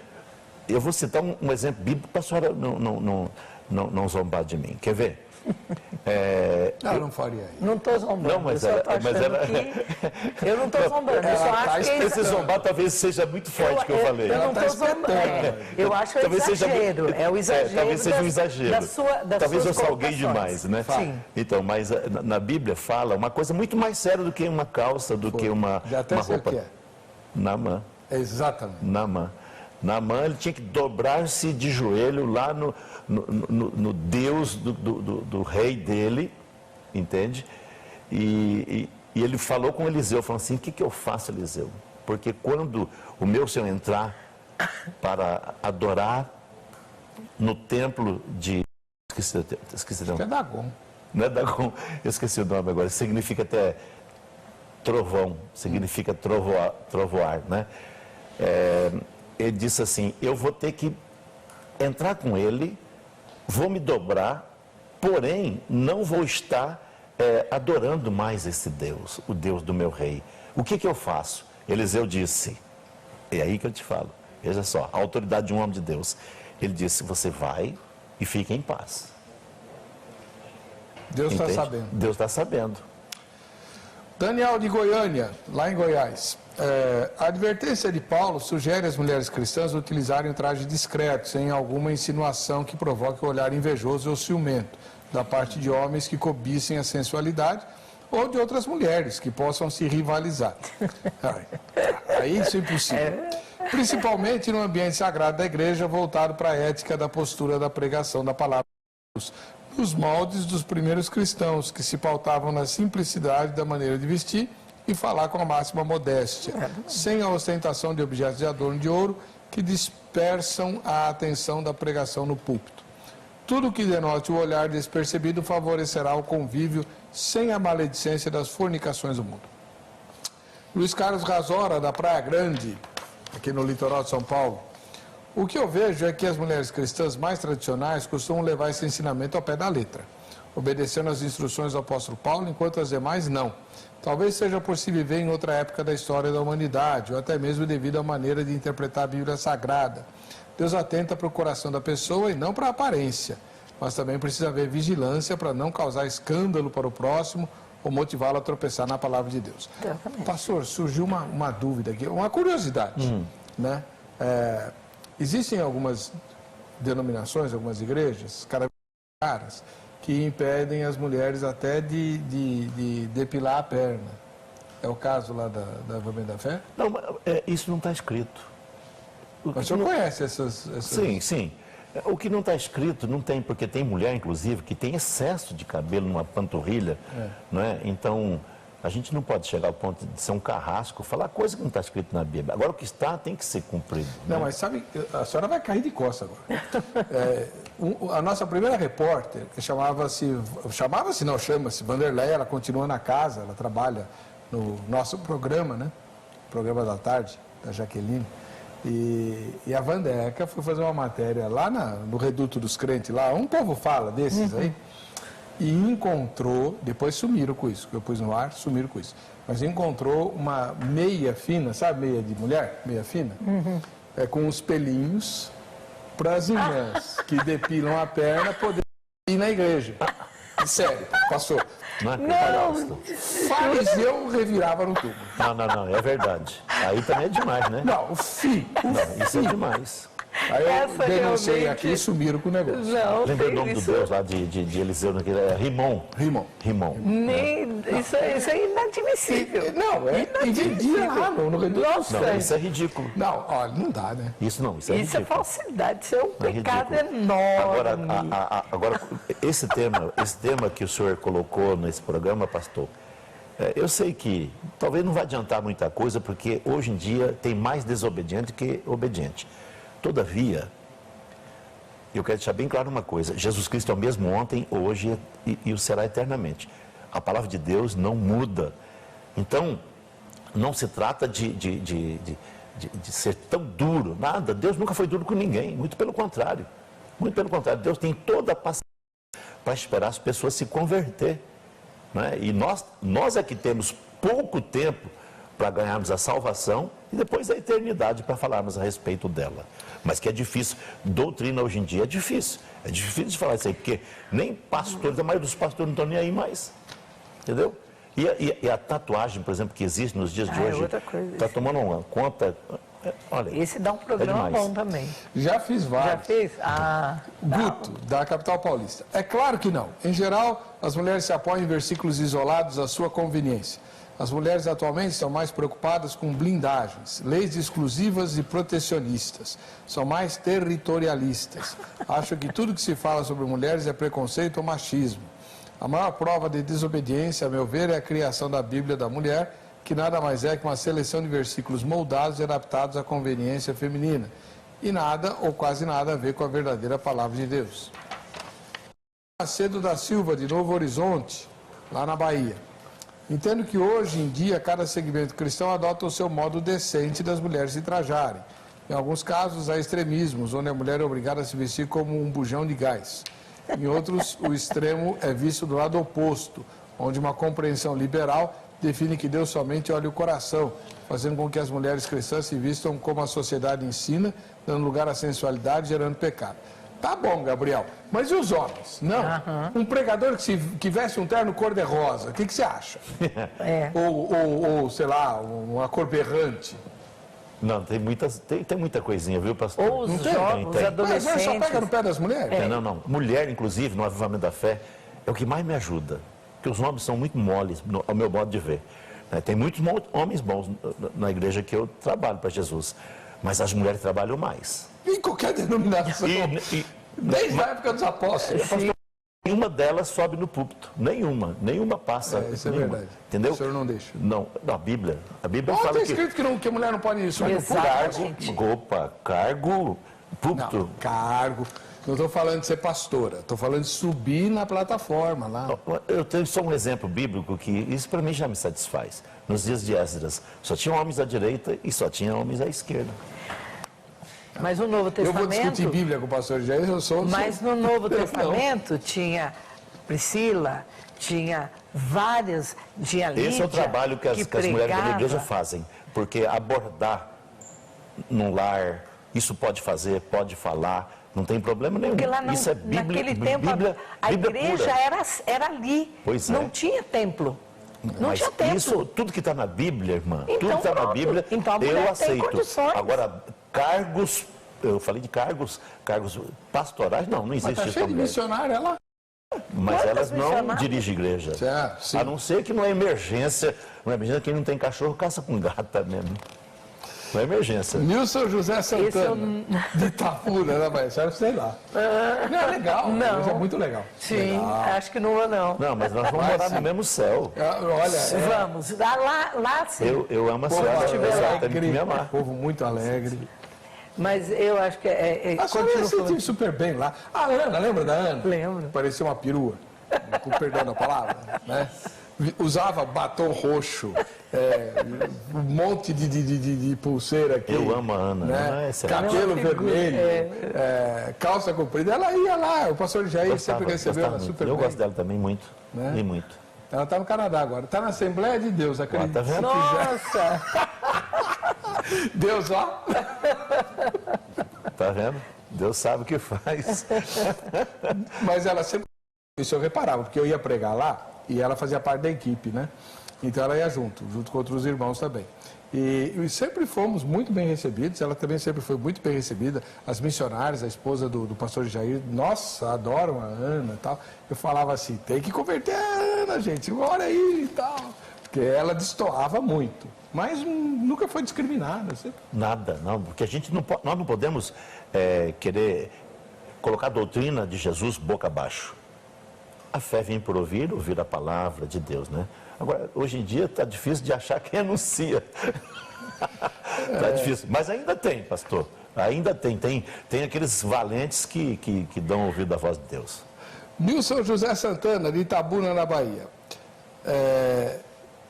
Eu vou citar um exemplo bíblico para a senhora não zombar de mim. Quer ver? Não faria isso. Não estou zombando. Não, mas eu não estou zombando. Eu só acho que esse zombar talvez seja muito forte que eu falei. Eu não estou zombando. Eu acho que é exagero. É o exagero. Talvez seja um exagero. Talvez eu salguei demais, né? Sim. Então, mas na Bíblia fala uma coisa muito mais séria do que uma calça, do que uma roupa. Que é. Naamã. Exatamente. Naamã, ele tinha que dobrar-se de joelho lá no Deus do rei dele, entende? E ele falou com Eliseu, falou assim, o que eu faço, Eliseu? Porque quando o meu Senhor entrar para adorar no templo de... Esqueci o nome. É Dagon. Não é Dagon, eu esqueci o nome agora, significa até trovão, significa trovoar, né? Ele disse assim, eu vou ter que entrar com ele, vou me dobrar, porém não vou estar adorando mais esse Deus, o Deus do meu rei. O que eu faço? Eliseu disse, é aí que eu te falo, veja só, a autoridade de um homem de Deus. Ele disse, você vai e fica em paz. Deus está sabendo. Deus está sabendo. Daniel de Goiânia, lá em Goiás. A advertência de Paulo sugere às mulheres cristãs utilizarem um traje discreto, sem alguma insinuação que provoque o olhar invejoso ou ciumento da parte de homens que cobicem a sensualidade ou de outras mulheres que possam se rivalizar. Aí isso é impossível. Principalmente no ambiente sagrado da igreja, voltado para a ética da postura da pregação da palavra de Deus, nos moldes dos primeiros cristãos, que se pautavam na simplicidade da maneira de vestir e falar com a máxima modéstia, sem a ostentação de objetos de adorno de ouro que dispersam a atenção da pregação no púlpito. Tudo que denote o olhar despercebido favorecerá o convívio sem a maledicência das fornicações do mundo. Luiz Carlos Razora, da Praia Grande, aqui no litoral de São Paulo. O que eu vejo é que as mulheres cristãs mais tradicionais costumam levar esse ensinamento ao pé da letra, obedecendo às instruções do apóstolo Paulo, enquanto as demais não. Talvez seja por se viver em outra época da história da humanidade, ou até mesmo devido à maneira de interpretar a Bíblia Sagrada. Deus atenta para o coração da pessoa e não para a aparência, mas também precisa haver vigilância para não causar escândalo para o próximo ou motivá-lo a tropeçar na palavra de Deus. Pastor, surgiu uma dúvida aqui, uma curiosidade, né? Existem algumas denominações, algumas igrejas, caras, que impedem as mulheres até de depilar a perna. É o caso lá da Avivamento da Fé? Não, isso não está escrito. Mas o senhor conhece essas... Sim. O que não está escrito, não tem, porque tem mulher, inclusive, que tem excesso de cabelo numa panturrilha, não é? Então, a gente não pode chegar ao ponto de ser um carrasco, falar coisa que não está escrito na Bíblia. Agora, o que está tem que ser cumprido. Não, mas sabe, a senhora vai cair de costas agora. A nossa primeira repórter, que chama-se Vanderlei, ela continua na casa, ela trabalha no nosso programa, né? Programa da tarde, da Jaqueline. E a Vandeca foi fazer uma matéria lá no Reduto dos Crentes, lá, um povo fala desses aí, e encontrou, depois sumiram com isso, que eu pus no ar, sumiram com isso, mas encontrou uma meia fina, sabe meia de mulher? Meia fina? Com uns pelinhos para as irmãs que depilam a perna poder ir na igreja. Sério, passou. Não. Fariseu revirava no tubo. Não, é verdade. Aí também é demais, né? Não, isso é demais. Aí eu denunciei aqui e sumiram com o negócio. Não, lembrei o nome do Deus lá de Eliseu, Rimon. Isso é inadmissível. Não, e vendia lá no Reduto. Não, isso é ridículo. Não, olha, não dá, né? Isso é ridículo. Isso é falsidade, isso é um pecado enorme. Agora, esse tema que o senhor colocou nesse programa, pastor, eu sei que talvez não vai adiantar muita coisa, porque hoje em dia tem mais desobediente que obediente. Todavia, eu quero deixar bem claro uma coisa: Jesus Cristo é o mesmo ontem, hoje e o será eternamente. A palavra de Deus não muda. Então, não se trata de ser tão duro, nada. Deus nunca foi duro com ninguém, muito pelo contrário. Muito pelo contrário, Deus tem toda a paciência para esperar as pessoas se converter. Né? E nós é que temos pouco tempo para ganharmos a salvação e depois a eternidade para falarmos a respeito dela. Mas que é difícil, doutrina hoje em dia é difícil de falar isso aí, porque nem pastores, a maioria dos pastores não estão nem aí mais, entendeu? E a tatuagem, por exemplo, que existe nos dias de hoje, está tomando uma conta, olha... Esse dá um programa bom também. Já fiz vários. Já fez? Guto, da capital paulista. É claro que não. Em geral, as mulheres se apoiam em versículos isolados à sua conveniência. As mulheres atualmente estão mais preocupadas com blindagens, leis exclusivas e protecionistas. São mais territorialistas. Acham que tudo que se fala sobre mulheres é preconceito ou machismo. A maior prova de desobediência, a meu ver, é a criação da Bíblia da mulher, que nada mais é que uma seleção de versículos moldados e adaptados à conveniência feminina. E nada, ou quase nada, a ver com a verdadeira palavra de Deus. Macedo da Silva, de Novo Horizonte, lá na Bahia. Entendo que hoje em dia cada segmento cristão adota o seu modo decente das mulheres se trajarem. Em alguns casos há extremismos, onde a mulher é obrigada a se vestir como um bujão de gás. Em outros, o extremo é visto do lado oposto, onde uma compreensão liberal define que Deus somente olha o coração, fazendo com que as mulheres cristãs se vistam como a sociedade ensina, dando lugar à sensualidade, gerando pecado. Tá bom, Gabriel. Mas e os homens? Não. Um pregador que veste um terno cor-de-rosa, o que você acha? Ou, sei lá, uma cor berrante. Não, tem muita coisinha, viu, pastor? Ou os jovens, os adolescentes. Mas só pega no pé das mulheres? Não. Mulher, inclusive, no Avivamento da Fé, é o que mais me ajuda. Porque os homens são muito moles, ao meu modo de ver. Tem muitos homens bons na igreja que eu trabalho para Jesus. Mas as mulheres trabalham mais. Em qualquer denominação. Desde a época dos apóstolos. Nenhuma delas sobe no púlpito. Nenhuma passa. Isso é nenhuma. verdade. Entendeu? O senhor não deixa. Não, a Bíblia fala tem escrito que a mulher não pode subir no púlpito. Cargo, púlpito. Não, cargo. Não estou falando de ser pastora, estou falando de subir na plataforma lá. Eu tenho só um exemplo bíblico que isso para mim já me satisfaz. Nos dias de Esdras, só tinha homens à direita e só tinha homens à esquerda. Mas no Novo Testamento... Eu vou discutir Bíblia com o pastor Jair, Mas no Novo Testamento tinha Priscila, tinha várias, tinha Lídia. Esse é o trabalho que as mulheres da igreja fazem, porque abordar num lar, isso pode fazer, pode falar, não tem problema nenhum. Porque lá isso é Bíblia, naquele tempo a igreja era ali, não tinha templo. Não tinha templo. Isso, tudo que está na Bíblia, irmã, então, tudo que está na Bíblia, eu aceito. Agora, cargos, eu falei de cargos pastorais, não existe isso. Mas está cheio de missionária lá. Mas elas não dirigem igreja. A não ser que não é emergência. Não é emergência, quem não tem cachorro caça com gata mesmo. Não é emergência. Nilson José Santana, de Itapura, né, mas sei lá. Não, é legal, é muito legal. Sim, acho que não vou não. Não, mas nós vamos morar no mesmo céu. Vamos, lá sim. Eu amo a cidade, tem que me amar. Povo muito alegre. Mas eu acho que a senhora se sentiu super bem lá. A Ana, lembra da Ana? Lembro. Parecia uma perua, com perdão da palavra, né? Usava batom roxo, um monte de pulseira aqui. Eu amo a Ana. Né? Cabelo vermelho, calça comprida. Ela ia lá, o pastor Jair sempre recebeu ela super bem. Eu gosto dela também muito, e muito. Ela está no Canadá agora, está na Assembleia de Deus, acredito. Tá vendo? Nossa! Deus, ó. Tá vendo? Deus sabe o que faz. Mas ela sempre... Isso eu reparava, porque eu ia pregar lá e ela fazia parte da equipe, né? Então ela ia junto com outros irmãos também. E sempre fomos muito bem recebidos, ela também sempre foi muito bem recebida. As missionárias, a esposa do pastor Jair, nossa, adoram a Ana e tal. Eu falava assim, tem que converter a Ana, gente, ora aí e tal. Porque ela destoava muito, mas nunca foi discriminada. Sempre. Nada, não, porque nós não podemos querer colocar a doutrina de Jesus boca abaixo. A fé vem por ouvir a palavra de Deus, né? Agora, hoje em dia está difícil de achar quem anuncia. Está difícil, mas ainda tem, pastor. Ainda tem aqueles valentes que dão ouvido à voz de Deus. Nilson José Santana, de Itabuna, na Bahia.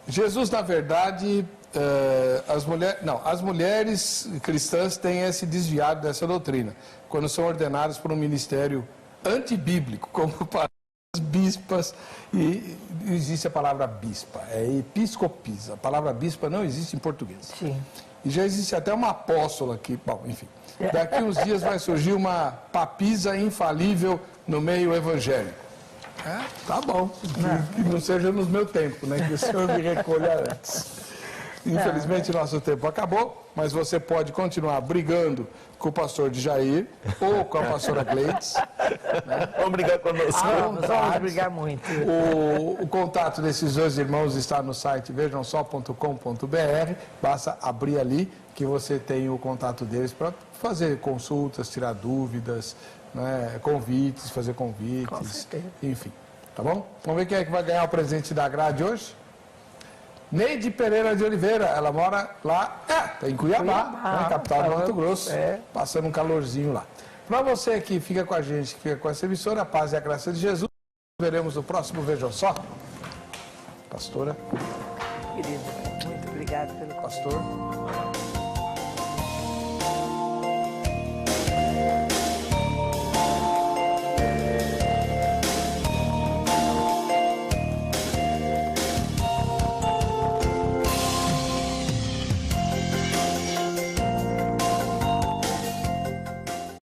Jesus, na verdade, as mulheres cristãs têm esse desviado dessa doutrina, quando são ordenadas por um ministério antibíblico, como as bispas, e existe a palavra bispa, é episcopisa. A palavra bispa não existe em português. Sim. E já existe até uma apóstola aqui, bom, enfim. Daqui uns dias vai surgir uma papisa infalível no meio evangélico. Tá bom, que não seja no meu tempo, né? Que o senhor me recolha antes. Infelizmente, nosso tempo acabou, mas você pode continuar brigando com o pastor de Jair ou com a pastora Gleides. Né? Vamos brigar conosco. Vamos brigar muito. O contato desses dois irmãos está no site vejamsó.com.br. Basta abrir ali que você tem o contato deles para fazer consultas, tirar dúvidas, né? Convites, fazer convites. Com certeza. Enfim, tá bom? Vamos ver quem é que vai ganhar o presente da grade hoje? Neide Pereira de Oliveira, ela mora lá, em Cuiabá, na capital do Mato Grosso, passando um calorzinho lá. Para você que fica com a gente, que fica com essa emissora, a paz e a graça de Jesus, veremos no próximo Vejam Só. Pastora. Querido, muito obrigada pelo pastor.